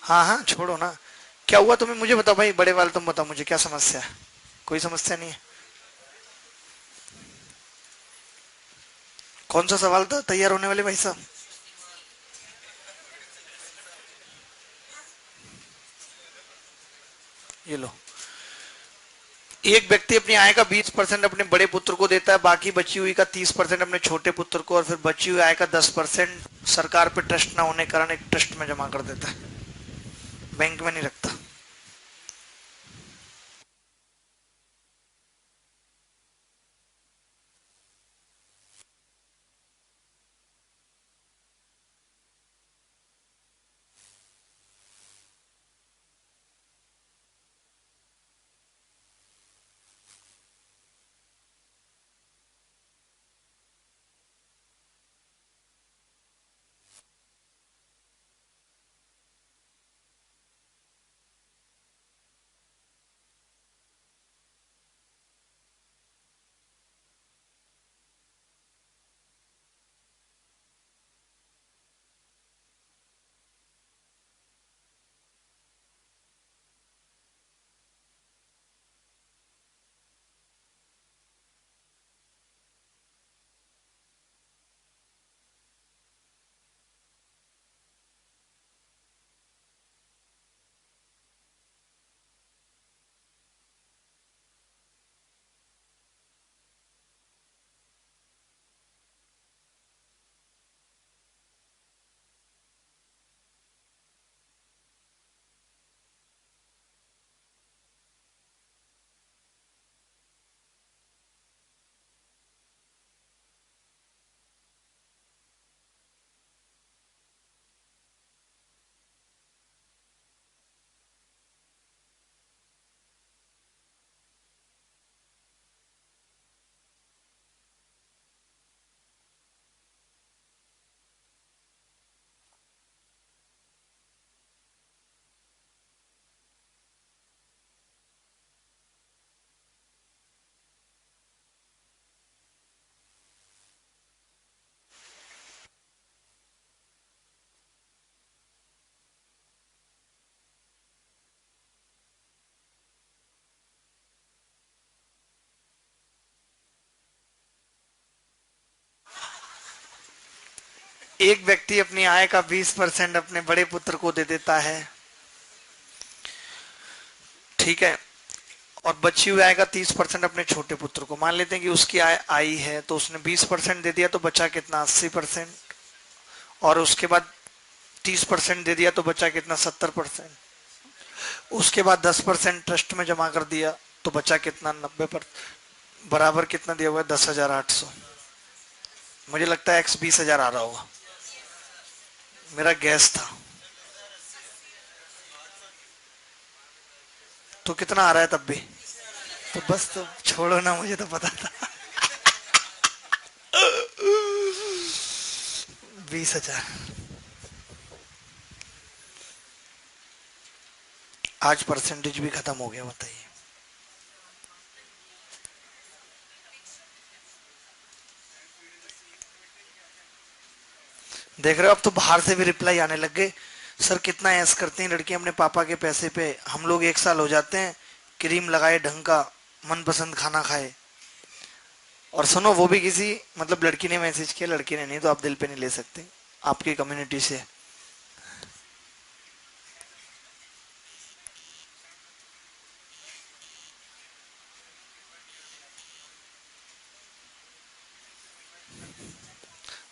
हाँ हाँ छोड़ो ना। क्या हुआ तुम्हें, मुझे बताओ भाई, बड़े वाले तुम बताओ मुझे क्या समस्या है। कोई समस्या नहीं है। कौन सा सवाल था तैयार होने वाले भाई साहब? ये लो। एक व्यक्ति अपनी आय का 20% अपने बड़े पुत्र को देता है, बाकी बची हुई का 30% अपने छोटे पुत्र को, और फिर बची हुई आय का 10% सरकार पे ट्रस्ट ना होने के कारण एक ट्रस्ट में जमा कर देता है, बैंक में नहीं रखता। एक व्यक्ति अपनी आय का 20% अपने बड़े पुत्र को दे देता है, ठीक है, और बची हुई आय का 30% अपने छोटे पुत्र को। मान लेते हैं कि उसकी आय आई है तो उसने 20% दे दिया, तो बचा कितना 80%, और उसके बाद 30% दे दिया तो बचा कितना 70%, उसके बाद 10% ट्रस्ट में जमा कर दिया तो बचा कितना 90%, बराबर कितना दिया हुआ है 10,800। मुझे लगता है एक्स 20,000 आ रहा होगा, मेरा गैस था। तो कितना आ रहा है तब भी? तो बस, तो छोड़ो ना, मुझे तो पता था। 20,000। आज परसेंटेज भी खत्म हो गया, बताइए। देख रहे हो, अब तो बाहर से भी रिप्लाई आने लग गए, सर कितना ऐस करती हैं लड़की अपने पापा के पैसे पे, हम लोग 1 साल हो जाते हैं क्रीम लगाए ढंग का, मनपसंद खाना खाए। और सुनो, वो भी किसी मतलब लड़की ने मैसेज किया, लड़की ने नहीं, तो आप दिल पे नहीं ले सकते, आपकी कम्युनिटी से।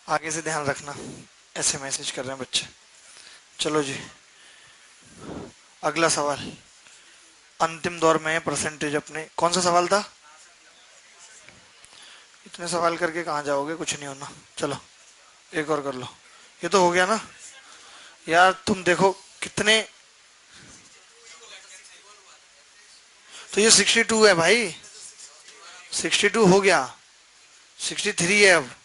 आगे से ध्यान रखना, ऐसे मैसेज कर रहे हैं बच्चे। चलो जी, अगला सवाल। अंतिम दौर में परसेंटेज अपने, कौन सा सवाल था? इतने सवाल करके कहाँ जाओगे, कुछ नहीं होना। चलो एक और कर लो, ये तो हो गया ना यार। तुम देखो कितने, तो ये 62 है भाई, 62 हो गया, 63 है अब।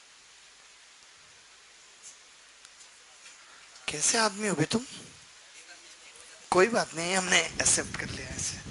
कैसे आदमी हो बे तुम? कोई बात नहीं, हमने एक्सेप्ट कर लिया ऐसे।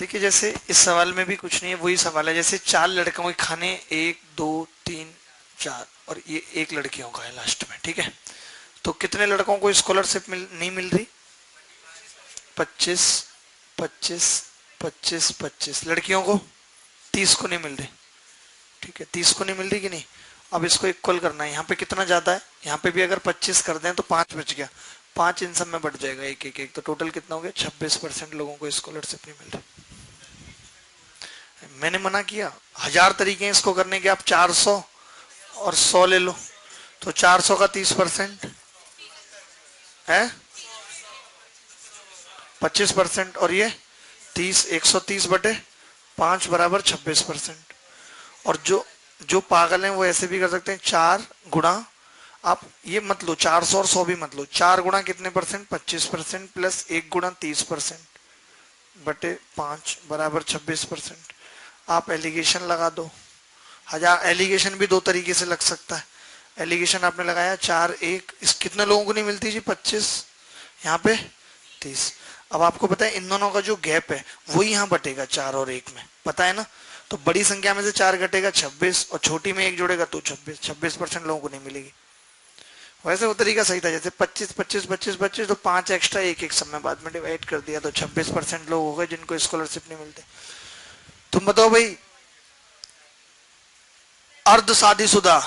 देखिए, जैसे इस सवाल में भी कुछ नहीं है, वही सवाल है जैसे 4 लड़कों के खाने, 1 2 3 4, और ये एक लड़कियों का है लास्ट में, ठीक है। तो कितने लड़कों को स्कॉलरशिप नहीं मिल रही? 25, 25, 25, 25। लड़कियों को 30 को नहीं मिल रही, ठीक है, 30 को नहीं मिल रही कि नहीं। अब इसको इक्वल करना है, यहाँ पे कितना ज्यादा है, यहाँ पे भी अगर 25 कर दें तो 5 बच गया, 5 इन सब में बढ़ जाएगा, एक एक एक, तो टोटल कितना हो गया, 26% लोगों को स्कॉलरशिप नहीं मिल रही। मैंने मना किया, 1000 तरीके हैं इसको करने के, आप 400 और 100 ले लो, तो 400 का 30% है 25%, और ये 30, 130/5 बराबर 26%। और जो जो पागल हैं वो ऐसे भी कर सकते हैं, 4 गुणा, आप ये मत लो 400 और 100 भी मत लो, 4 गुणा कितने परसेंट, 25%, प्लस 1 गुणा 30% बटे 5 बराबर 26%। आप एलिगेशन लगा दो, 1000। एलिगेशन भी दो तरीके से लग सकता है। एलिगेशन आपने लगाया 4 1, इस कितने लोगों को नहीं मिलती जी, 25, यहाँ पे 30। अब आपको पता है इन दोनों का जो गैप है वही यहाँ बटेगा 4 और 1 में, पता है ना। तो बड़ी संख्या में से 4 घटेगा 26, और छोटी में 1 जोड़ेगा तो 26% लोगों को नहीं मिलेगी। वैसे वो तरीका सही था, जैसे 25 25 25 25, तो 5 एक्स्ट्रा, एक एक सब में बाद में डिवाइड कर दिया, तो 26% लोग हो गए जिनको स्कॉलरशिप नहीं मिलते। तुम बताओ भाई, अर्ध शादीशुदा,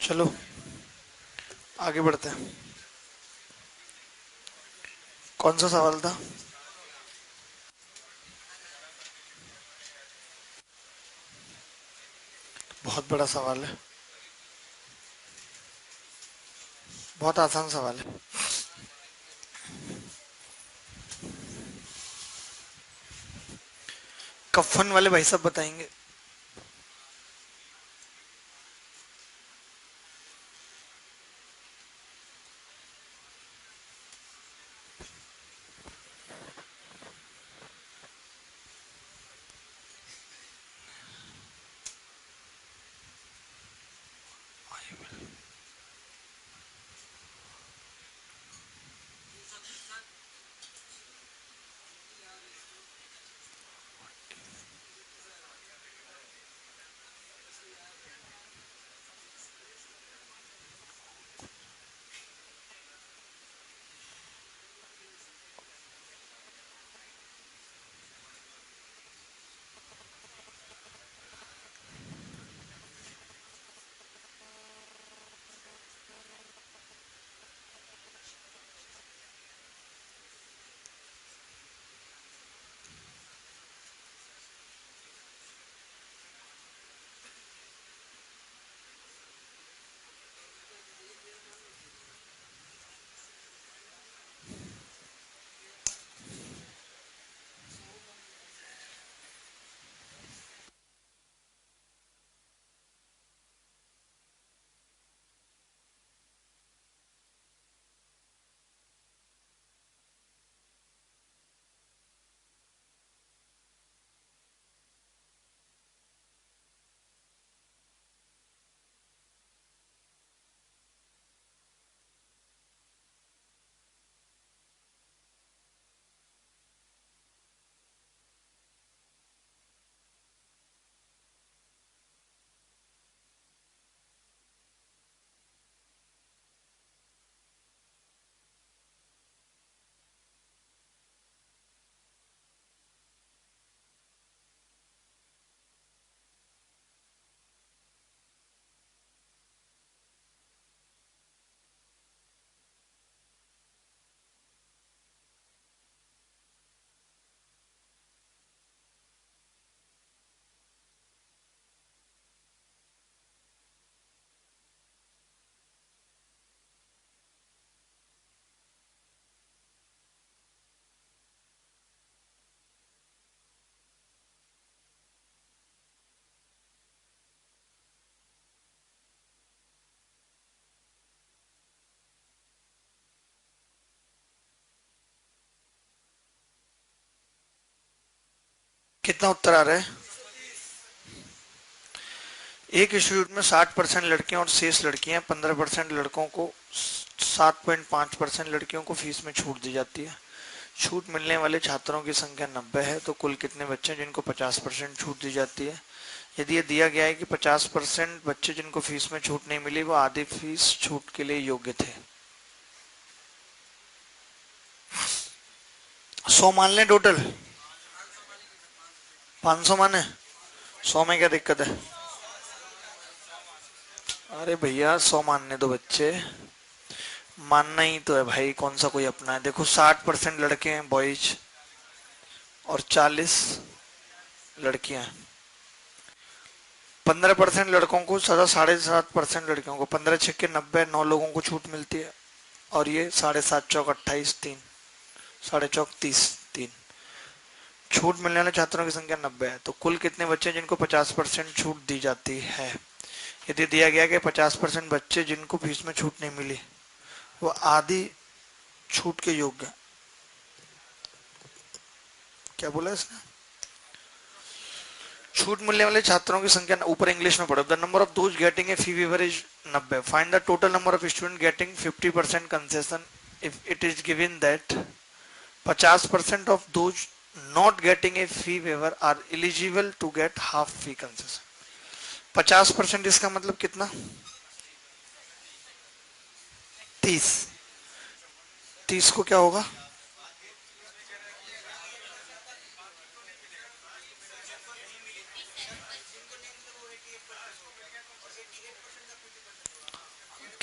चलो आगे बढ़ते हैं। कौन सा सवाल था? बहुत बड़ा सवाल है, बहुत आसान सवाल है। कफन वाले भाई साहब बताएंगे। कितना उत्तर आ रहा है? एक इंस्टीट्यूट में 60% लड़कियां और शेष लड़कियां, 15% लड़कों को, 7.5% लड़कियों को फीस में छूट दी जाती है। छूट मिलने वाले छात्रों की संख्या 90 है, तो कुल कितने बच्चे हैं जिनको 50% छूट दी जाती है? यदि ये दिया गया है कि 50% बच्चे जिनको फीस में छूट नहीं मिली वो आधी फीस छूट के लिए योग्य थे। 100 मान लें टोटल? 500 माने? 100 में क्या दिक्कत है? अरे भैया 100 मानने दो बच्चे, मानना ही तो है भाई, कौन सा कोई अपना है। देखो 60% लड़के हैं बॉयज और 40 लड़कियां हैं। 15% लड़कों को सजा, 7.5% लड़कियों को, 15 छक्के 90, 9 लोगों को छूट मिलती है। और ये 7.7 चौक 28, 3, 7.5 चौक 30, 3। छूट मिलने वाले छात्रों की संख्या 90 है, तो कुल कितने बच्चे जिनको 50% छूट दी जाती है? यदि दिया गया कि 50% बच्चे जिनको फीस में छूट नहीं मिली वो आधी छूट के योग्य। क्या बोला इसने? छूट मिलने वाले छात्रों की संख्या, ऊपर इंग्लिश में पढ़ो। The number of those getting a fee waiver is 90। Find the total number of student getting 50% concession if it is given that 50% of those not getting a fee waiver are eligible to get half fee concession. 50% इसका मतलब कितना? 30। 30 को क्या होगा?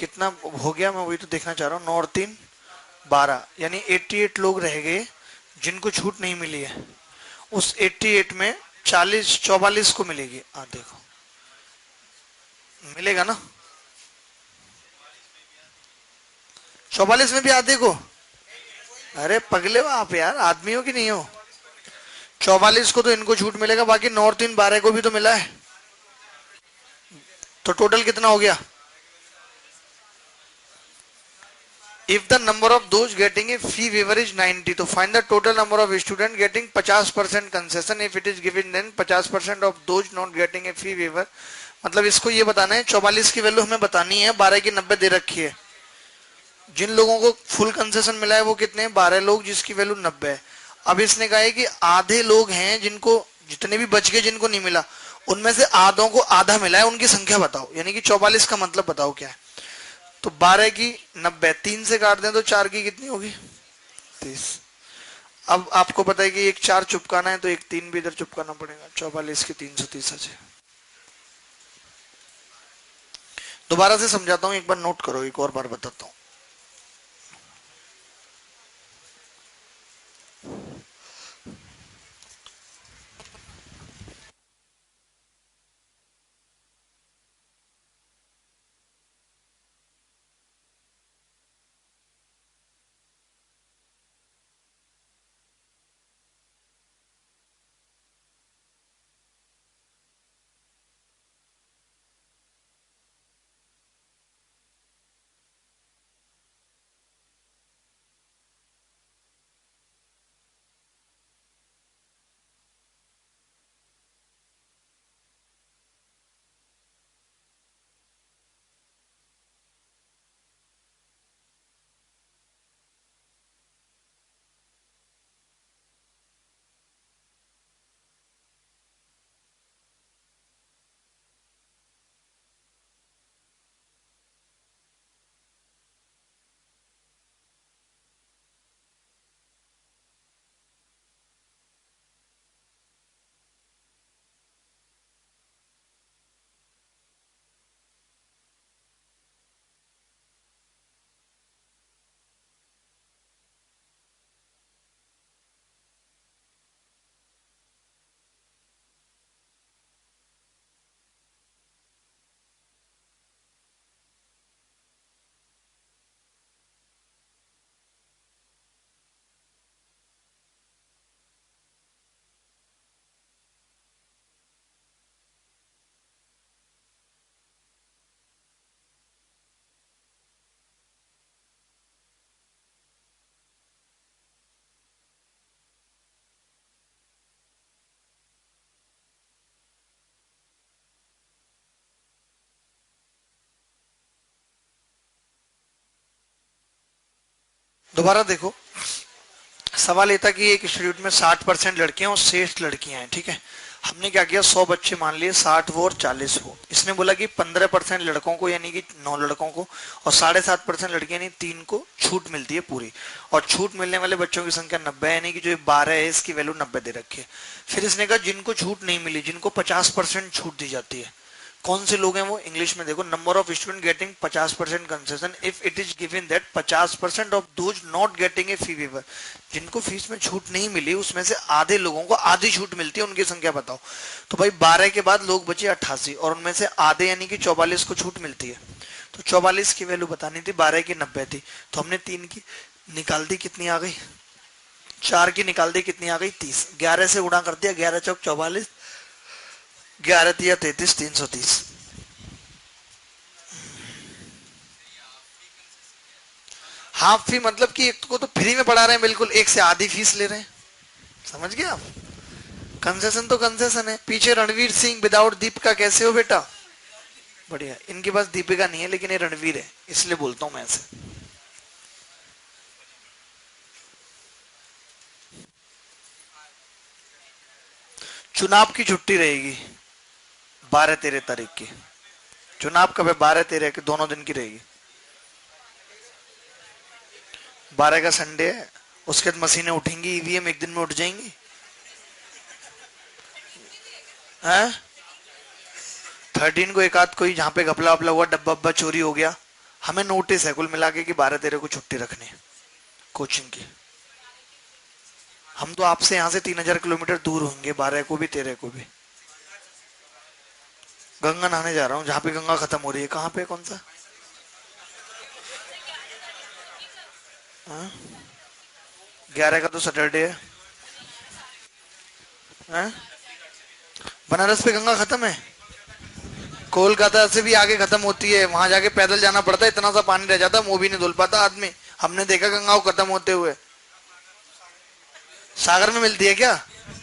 कितना हो गया, मैं वही तो देखना चाह रहा हूँ। 9 और 3 12, यानी 88 लोग रह गए जिनको छूट नहीं मिली है। उस 88 में 44 को मिलेगी। देखो मिलेगा ना, 44 में भी आधे को। अरे पगले हो आप यार, आदमी हो कि नहीं हो। 44 को तो इनको छूट मिलेगा, बाकी 9 और 3 12 को भी तो मिला है। तो टोटल कितना हो गया? If the number of those getting a fee waiver is 90, तो find the total number of students getting 50% concession. If it is given, then 50% of those not getting a fee waiver. मतलब इसको ये बताना है, 44 की वैल्यू हमें बतानी है, 12 की 90 दे रखी है। जिन लोगों को फुल कंसेशन मिला है वो कितने? 12 लोग, जिसकी वैल्यू 90 है। अब इसने कहा है कि आधे लोग हैं जिनको, जितने भी बच गए जिनको नहीं मिला, उनमें से आधों को आधा मिला है, उनकी संख्या बताओ। यानी कि 44 का मतलब बताओ क्या है। तो 12 की 90 3 से काट दें तो 4 की कितनी होगी? 30। अब आपको पता है कि एक 4 चुपकाना है तो एक 3 भी इधर चुपकाना पड़ेगा। 44 की 330 है। दोबारा से समझाता हूं, एक बार नोट करो, एक और बार बताता हूं। दोबारा देखो, सवाल ये था कि एक इंस्टीट्यूट में 60% लड़कियां और 60 लड़कियां हैं, ठीक है। हमने क्या किया, 100 बच्चे मान लिए, 60 वो और 40 वो। इसने बोला कि 15% लड़कों को, यानी कि 9 लड़कों को, और 7.5% लड़कियां, यानी 3 को छूट मिलती है पूरी। और छूट मिलने वाले बच्चों की संख्या 90 है, यानी कि जो 12 है इसकी वैल्यू 90 दे रखी है। फिर इसने कहा जिनको छूट नहीं मिली, जिनको 50% छूट दी जाती है, कौन से लोग हैं वो? इंग्लिश में देखो, number of student getting 50% concession if it is given that 50% of those not getting a fee waiver. जिनको फीस में छूट नहीं मिली उसमें से आधे लोगों को आधी छूट मिलती है, उनकी संख्या बताओ। तो भाई 12 के बाद लोग बचे 88, और उनमें से आधे यानी कि 44 को छूट मिलती है। तो 44 की वैल्यू बतानी थी, 12 की 90 थी, तो हमने 3 की निकाल दी, कितनी आ गई? 4 की निकाल दी, कितनी आ गई? 30। 11 से गुणा कर दिया, 11 चौक 44, 11 तिया 33, 330। हाफ फी मतलब कि एक को तो फ्री में पढ़ा रहे हैं बिल्कुल, एक से आधी फीस ले रहे हैं। समझ गए आप? कंसेशन तो कंसेशन है। पीछे रणवीर सिंह विदाउट दीपिका, कैसे हो बेटा? बढ़िया। इनके पास दीपिका नहीं है लेकिन ये रणवीर है, इसलिए बोलता हूं मैं ऐसे। चुनाव की छुट्टी रहेगी 12-13 तारीख की। चुनाव कब है? 12-13 की, दोनों दिन की रहेगी। 12 का संडे है, उसके बाद मशीनें उठेंगी, ईवीएम एक दिन में उठ जाएंगी। हैं? 13 को एक आध कोई जहां पे घपला वपला हुआ, डब्बा वब्बा चोरी हो गया, हमें नोटिस है कुल मिला के कि 12-13 को छुट्टी रखनी है कोचिंग की। हम तो आपसे यहाँ से 3000 किलोमीटर दूर होंगे, 12 को भी 13 को भी। गंगा नहाने जा रहा हूँ, जहाँ पे गंगा खत्म हो रही है। कहाँ पे, कौन सा? हाँ? 11 का तो सैटरडे है। बनारस पे गंगा खत्म है? कोलकाता से भी आगे खत्म होती है, वहां जाके पैदल जाना पड़ता है, इतना सा पानी रह जाता है, मुंह भी नहीं धुल पाता आदमी। हमने देखा गंगा को खत्म होते हुए। सागर में मिलती है क्या?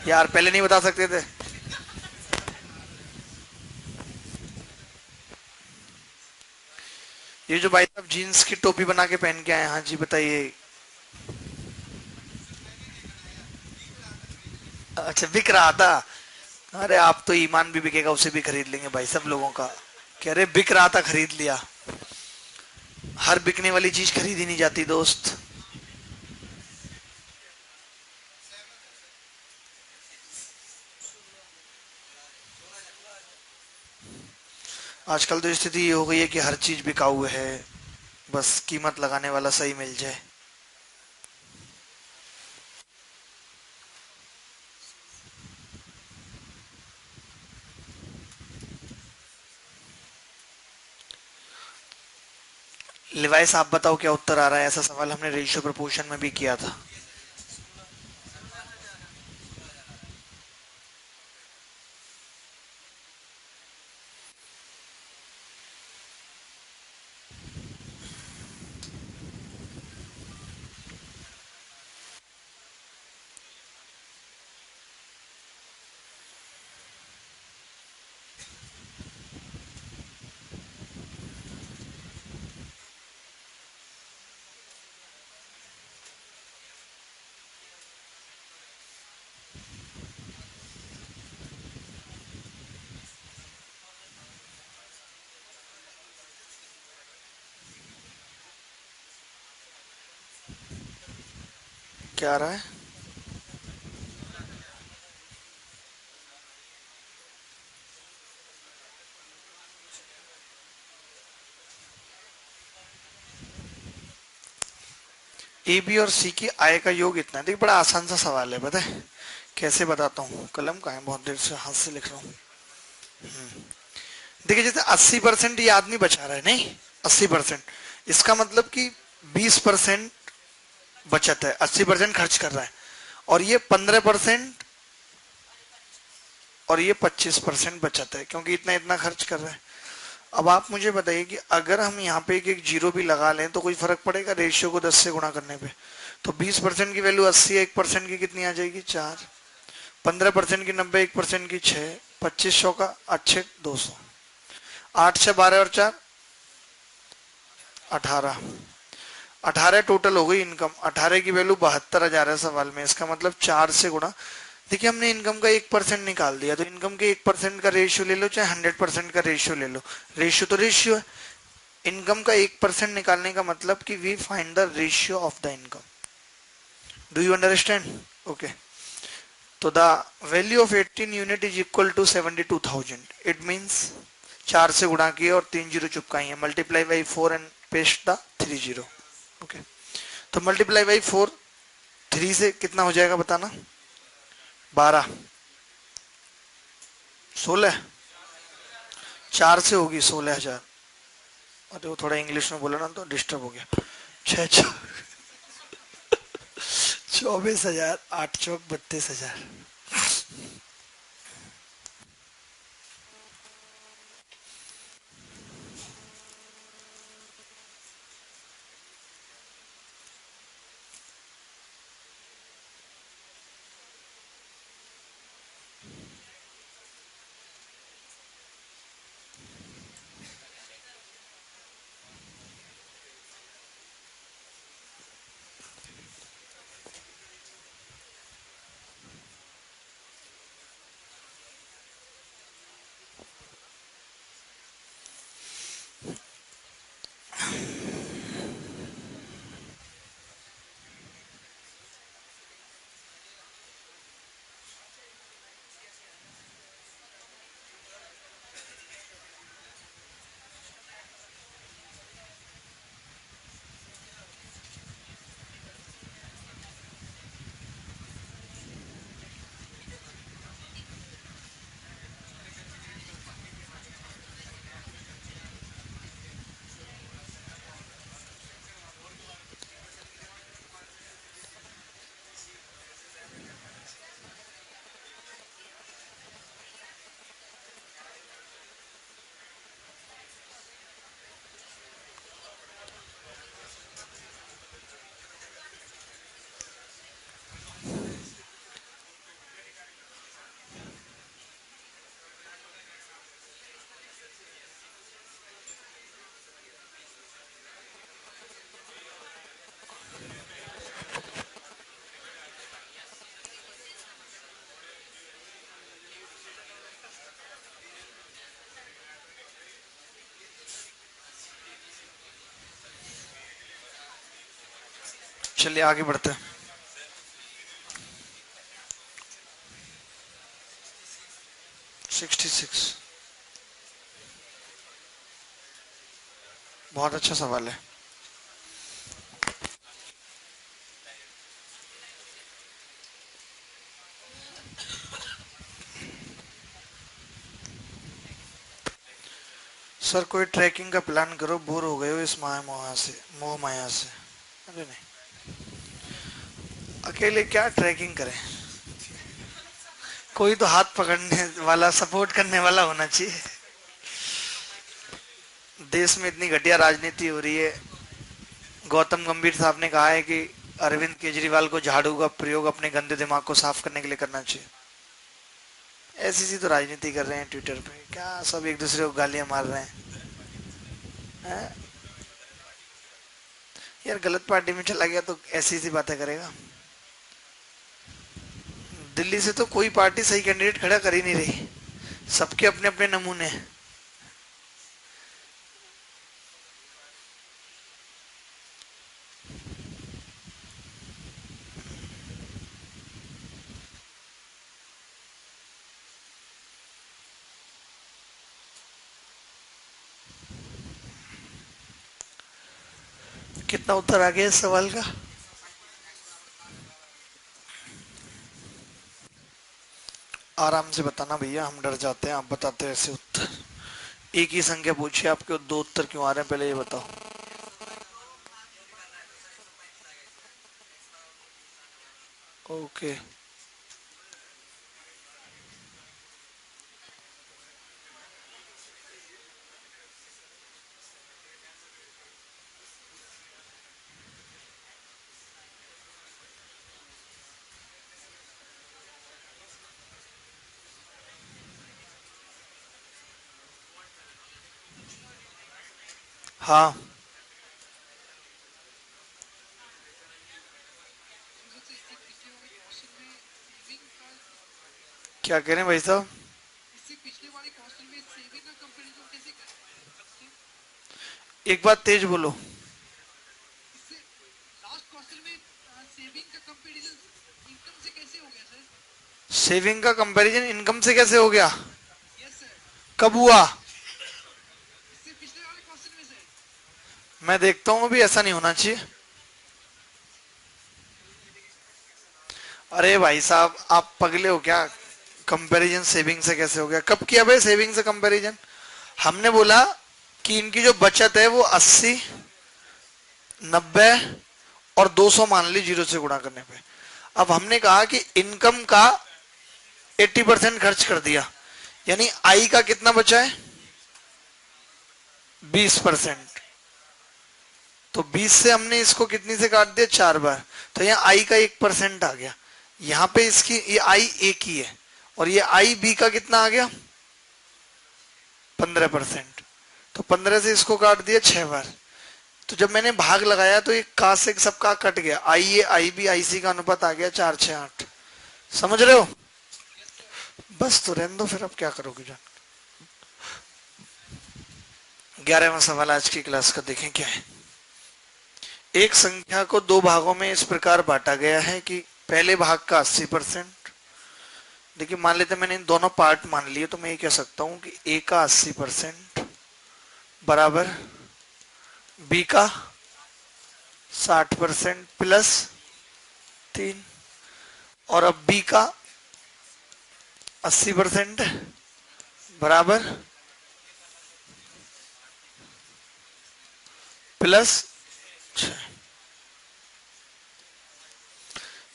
यार पहले नहीं बता सकते थे। ये जो भाई साहब जीन्स की टोपी बना के पहन के आए, हाँ जी बताइए। अच्छा बिक रहा था। अरे आप तो ईमान भी बिकेगा, उसे भी खरीद लेंगे भाई सब लोगों का। कह रहे बिक रहा था खरीद लिया। हर बिकने वाली चीज खरीदी नहीं जाती दोस्त। आजकल तो स्थिति ये हो गई है कि हर चीज बिकाऊ है, बस कीमत लगाने वाला सही मिल जाए। लिवाइस आप बताओ क्या उत्तर आ रहा है? ऐसा सवाल हमने रेशियो प्रपोर्शन में भी किया था। क्या आ रहा है? ए बी और सी की आय का योग इतना है। देखिए बड़ा आसान सा सवाल है, पता है कैसे बताता हूँ? कलम कहाँ है? बहुत देर से हाथ से लिख रहा हूँ। देखिए जैसे 80% ये आदमी बचा रहा है, नहीं 80%, इसका मतलब कि 20% बचत है, 80% खर्च कर रहा है, और ये 15% और ये 25% बचत है, क्योंकि इतना इतना खर्च कर रहा है। अब आप मुझे बताइए कि अगर हम यहाँ पे एक एक जीरो भी लगा लें तो कोई फर्क पड़ेगा रेशियो को 10 से गुणा करने पे? तो 20% की वैल्यू 80 है, 1% की कितनी आ जाएगी? 4। 15% की 90, 1% की 6। 2500 का 8 200। 8 6 12 और 4 18। 18 टोटल हो गई इनकम। 18 की वैल्यू 72,000 है सवाल में, इसका मतलब 4 से गुणा। देखिए हमने इनकम का 1% निकाल दिया, तो इनकम के 1% का रेशियो ले लो चाहे 100% का रेशियो ले लो, रेशियो तो रेशियो है। इनकम का 1% निकालने का मतलब कि we find the ratio of the income. Do you understand? Okay. तो the value of 18 unit is equal to 72,000। It means 4 से गुणा किए और 3 जीरो चुपकाई है, multiply by 4 and paste the 3 zero. Okay, तो मल्टीप्लाई बाई 4, 3 से कितना हो जाएगा बताना? 12। 16। 4 से होगी 16,000। अरे वो थोड़ा इंग्लिश में बोला ना तो डिस्टर्ब हो गया। 24,000, 8 चौक 32,000। चलिए आगे बढ़ते हैं। सिक्सटी सिक्स, बहुत अच्छा सवाल है। सर कोई ट्रैकिंग का प्लान करो, बोर हो गए हो इस मोह माया से। अरे नहीं, अकेले क्या ट्रैकिंग करें, कोई तो हाथ पकड़ने वाला, सपोर्ट करने वाला होना चाहिए। देश में इतनी घटिया राजनीति हो रही है। गौतम गंभीर साहब ने कहा है कि अरविंद केजरीवाल को झाड़ू का प्रयोग अपने गंदे दिमाग को साफ करने के लिए करना चाहिए। ऐसी सी तो राजनीति कर रहे हैं ट्विटर पे, क्या सब एक दूसरे को गालियां मार रहे हैं। यार गलत पार्टी में चला गया तो ऐसी सी बातें करेगा। दिल्ली से तो कोई पार्टी सही कैंडिडेट खड़ा कर ही नहीं रही, सबके अपने अपने नमूने हैं। कितना उत्तर आ गया इस सवाल का? आराम से बताना भैया, हम डर जाते हैं, आप बताते हैं ऐसे उत्तर। एक ही संख्या पूछिए, आपके दो उत्तर क्यों आ रहे हैं पहले ये बताओ। ओके, हाँ। क्या कह रहे हैं भाई साहब? एक बात तेज बोलो। सेविंग का कंपैरिजन इनकम से कैसे हो गया? कब हुआ? मैं देखता हूँ, अभी ऐसा नहीं होना चाहिए। अरे भाई साहब आप पगले हो क्या? कंपैरिजन सेविंग से कैसे हो गया? कब किया भाई सेविंग से कंपैरिजन? हमने बोला कि इनकी जो बचत है वो 80, 90 और 200 मान ली, जीरो से गुणा करने पे। अब हमने कहा कि इनकम का 80% खर्च कर दिया, यानी आई का कितना बचा है? 20%। तो 20 से हमने इसको कितनी से काट दिया? 4 बार। तो यहाँ आई का 1% आ गया। यहाँ पे इसकी ये आई ए की है, और ये आई बी का कितना आ गया? 15%। तो 15 से इसको काट दिया 6 बार। तो जब मैंने भाग लगाया तो एक का से सबका कट गया, आई ए आई बी आई सी का अनुपात आ गया 4:6:8। समझ रहे हो? बस तो रहने दो फिर, अब क्या करोगे जान। 11वां सवाल आज की क्लास का देखें क्या है। एक संख्या को दो भागों में इस प्रकार बांटा गया है कि पहले भाग का 80%, देखिए मान लेते मैंने इन दोनों पार्ट मान लिए, तो मैं ये कह सकता हूं कि ए का 80% बराबर बी का 60% प्लस 3, और अब बी का 80% बराबर प्लस 6।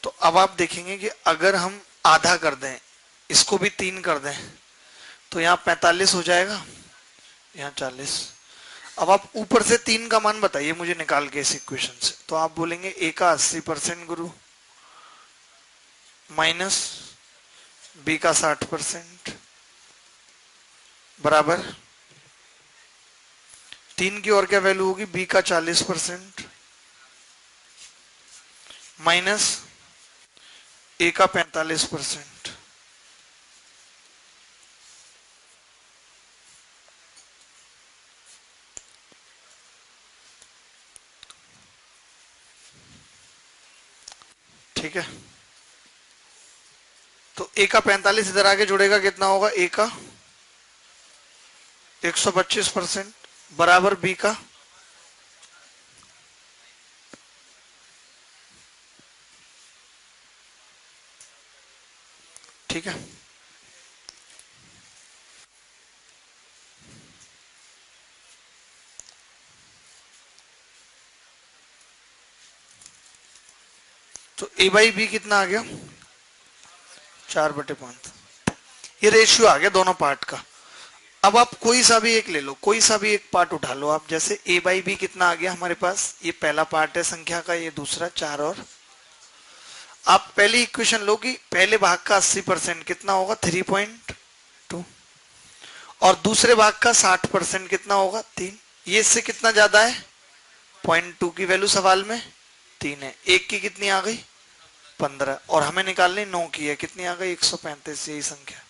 तो अब आप देखेंगे कि अगर हम आधा कर दें, इसको भी 3 कर दें, तो यहाँ 45 हो जाएगा, यहाँ 40। अब आप ऊपर से 3 का मान बताइए मुझे निकाल के इस इक्वेशन से। तो आप बोलेंगे ए का 80% गुरु माइनस बी का 60% बराबर 3 की और क्या वैल्यू होगी? बी का 40% माइनस ए का 45%। ठीक है, तो ए का 45 इधर आके जुड़ेगा, कितना होगा, ए का 125% बराबर बी का, ठीक है। तो ए बाई बी कितना आ गया, 4/5। ये रेशियो आ गया दोनों पार्ट का। अब आप कोई सा भी एक ले लो, कोई सा भी एक पार्ट उठा लो आप, जैसे ए बाई बी कितना आ गया हमारे पास, ये पहला पार्ट है संख्या का, ये दूसरा 4, और आप पहली इक्वेशन लो कि पहले भाग का 80% कितना होगा, 3.2, और दूसरे भाग का 60% कितना होगा, 3। ये इससे कितना ज्यादा है, 0.2 की वैल्यू सवाल में 3 है, एक की कितनी आ गई, 15, और हमें निकालनी 9 की है, कितनी आ गई, 135। यही संख्या,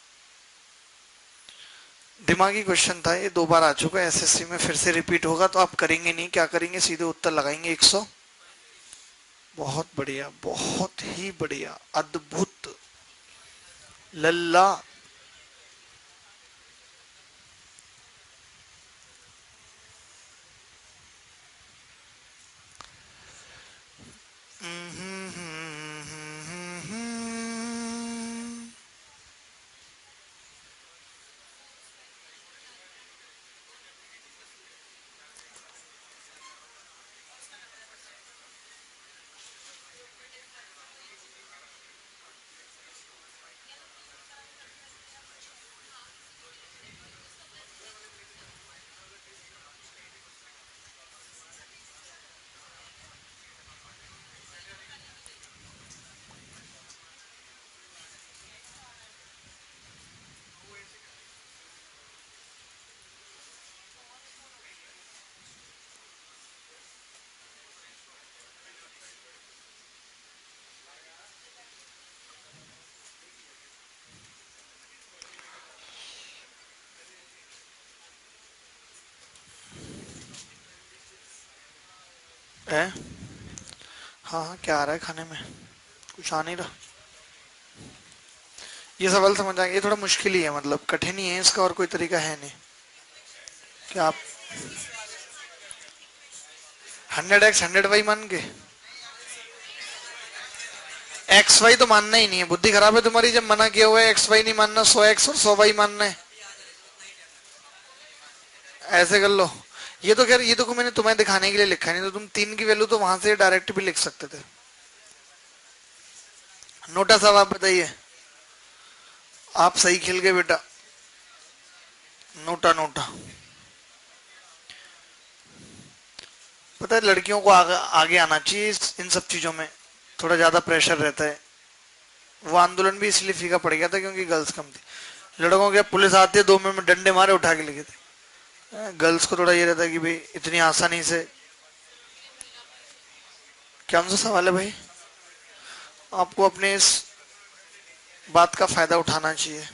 दिमागी क्वेश्चन था ये, 2 बार आ चुका है एसएससी में, फिर से रिपीट होगा तो आप करेंगे नहीं, क्या करेंगे, सीधे उत्तर लगाएंगे 100। बहुत बढ़िया, बहुत ही बढ़िया, अद्भुत, लल्ला। है, हाँ हाँ, क्या आ रहा है खाने में, कुछ आ नहीं रहा। ये सवाल समझ आएंगे, ये थोड़ा मुश्किल ही है, मतलब कठिन ही है इसका, और कोई तरीका है नहीं कि आप 100x 100y मान के, एक्स वाई तो मानना ही नहीं है, बुद्धि खराब है तुम्हारी, जब मना किया हुआ है एक्स वाई नहीं मानना, 100x और 100y मानना है, ऐसे कर लो। ये तो खैर, ये तो मैंने तुम्हें दिखाने के लिए लिखा है, नहीं तो तुम 3 की वैल्यू तो वहां से डायरेक्ट भी लिख सकते थे। नोटा साहब आप बताइए, आप सही खेल गए बेटा, नोटा नोटा। पता है लड़कियों को आगे आगे आना चाहिए इन सब चीजों में, थोड़ा ज्यादा प्रेशर रहता है। वो आंदोलन भी इसलिए फीका पड़ गया था क्योंकि गर्ल्स कम थी। लड़कों के पुलिस आती है 2 मिनट में डंडे मारे उठा के लेके थे, गर्ल्स को थोड़ा ये रहता है कि भाई इतनी आसानी से। कौन सा सवाल है भाई, आपको अपने इस बात का फायदा उठाना चाहिए।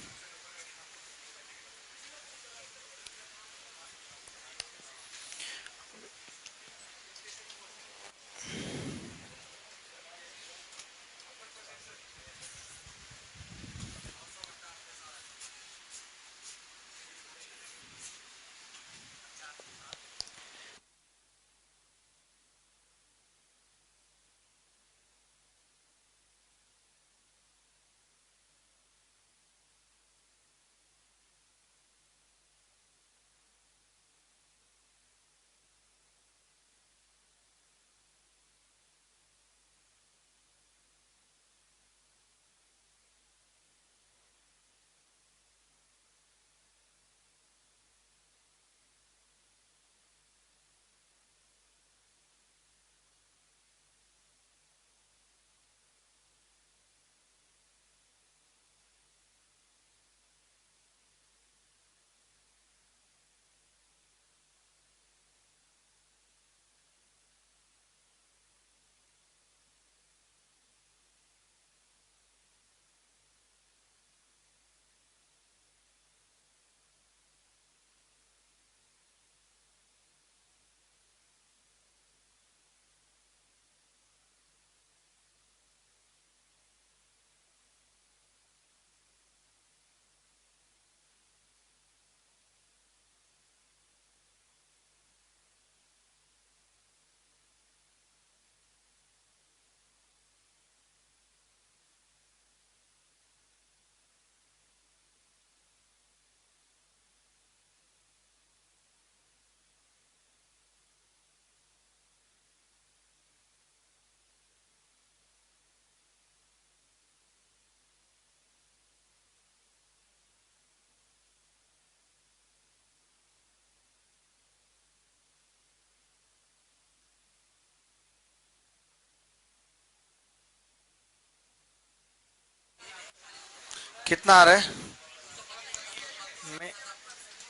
कितना आ रहा है?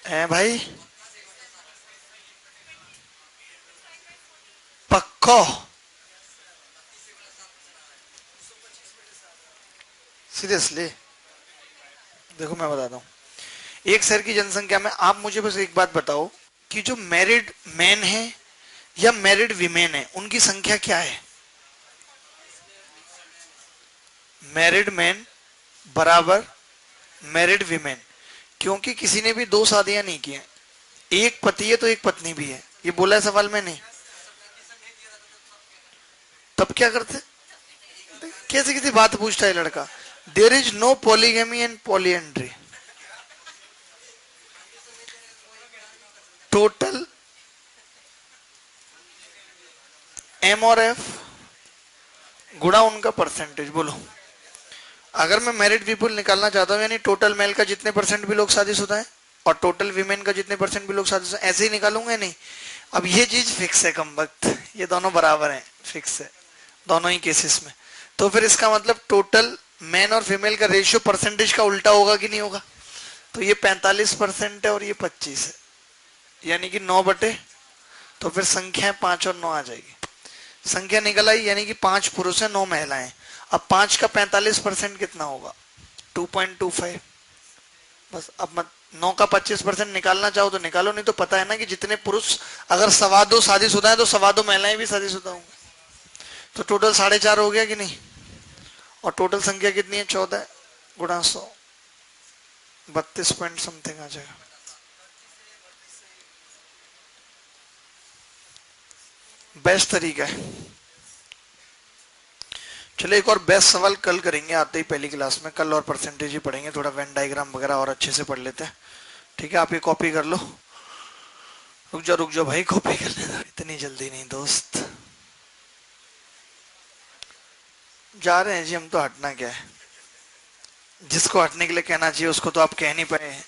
है भाई पक्को? सीरियसली? देखो मैं बताता हूँ, एक शहर की जनसंख्या में आप मुझे बस एक बात बताओ कि जो मैरिड मैन है या मैरिड वीमेन है उनकी संख्या क्या है? मैरिड मैन बराबर मैरिड वीमेन, क्योंकि किसी ने भी दो शादियां नहीं की हैं, एक पति है तो एक पत्नी भी है, ये बोला है सवाल में नहीं? तब क्या करते? कैसे किसी बात पूछता है लड़का? There is no polygamy and polyandry. Total M और एफ गुणा उनका परसेंटेज। बोलो, अगर मैं मैरिड पीपल निकालना चाहता हूँ, यानी टोटल मेल का जितने परसेंट भी लोग शादीशुदा है और टोटल वीमेन का जितने परसेंट भी लोग शादीशुदा, ऐसे ही निकालूंगा नहीं। अब ये चीज फिक्स है कम वक्त, ये दोनों बराबर हैं, फिक्स है दोनों ही केसेस में। तो फिर इसका मतलब टोटल मैन और फीमेल का रेशियो परसेंटेज का उल्टा होगा कि नहीं होगा? तो ये 45% है और ये 25 है, यानी कि 9/, तो फिर संख्या 5 और 9 आ जाएगी। संख्या निकल आई, यानी कि 5 पुरुष है 9 महिलाएं। अब 5 का 45% कितना होगा? 2.25। बस अब मत 9 का 25% निकालना चाहो तो निकालो, नहीं तो पता है ना कि जितने पुरुष अगर 2.25 शादीशुदा है तो 2.25 महिलाएं भी शादीशुदा होंगी, तो टोटल 4.5 हो गया कि नहीं? और टोटल संख्या कितनी है? 14 गुणा 100, 32 पॉइंट समथिंग आ जाएगा। बेस्ट तरीका है। चलो एक और बेस्ट सवाल कल करेंगे आते ही पहली क्लास में, कल और परसेंटेज ही पढ़ेंगे, थोड़ा वेन डायग्राम वगैरह और अच्छे से पढ़ लेते हैं। ठीक है, आप ये कॉपी कर लो। रुक जाओ भाई, कॉपी कर लेना, इतनी जल्दी नहीं दोस्त। जा रहे हैं जी हम तो, हटना क्या है? जिसको हटने के लिए कहना चाहिए उसको तो आप कह नहीं पाए।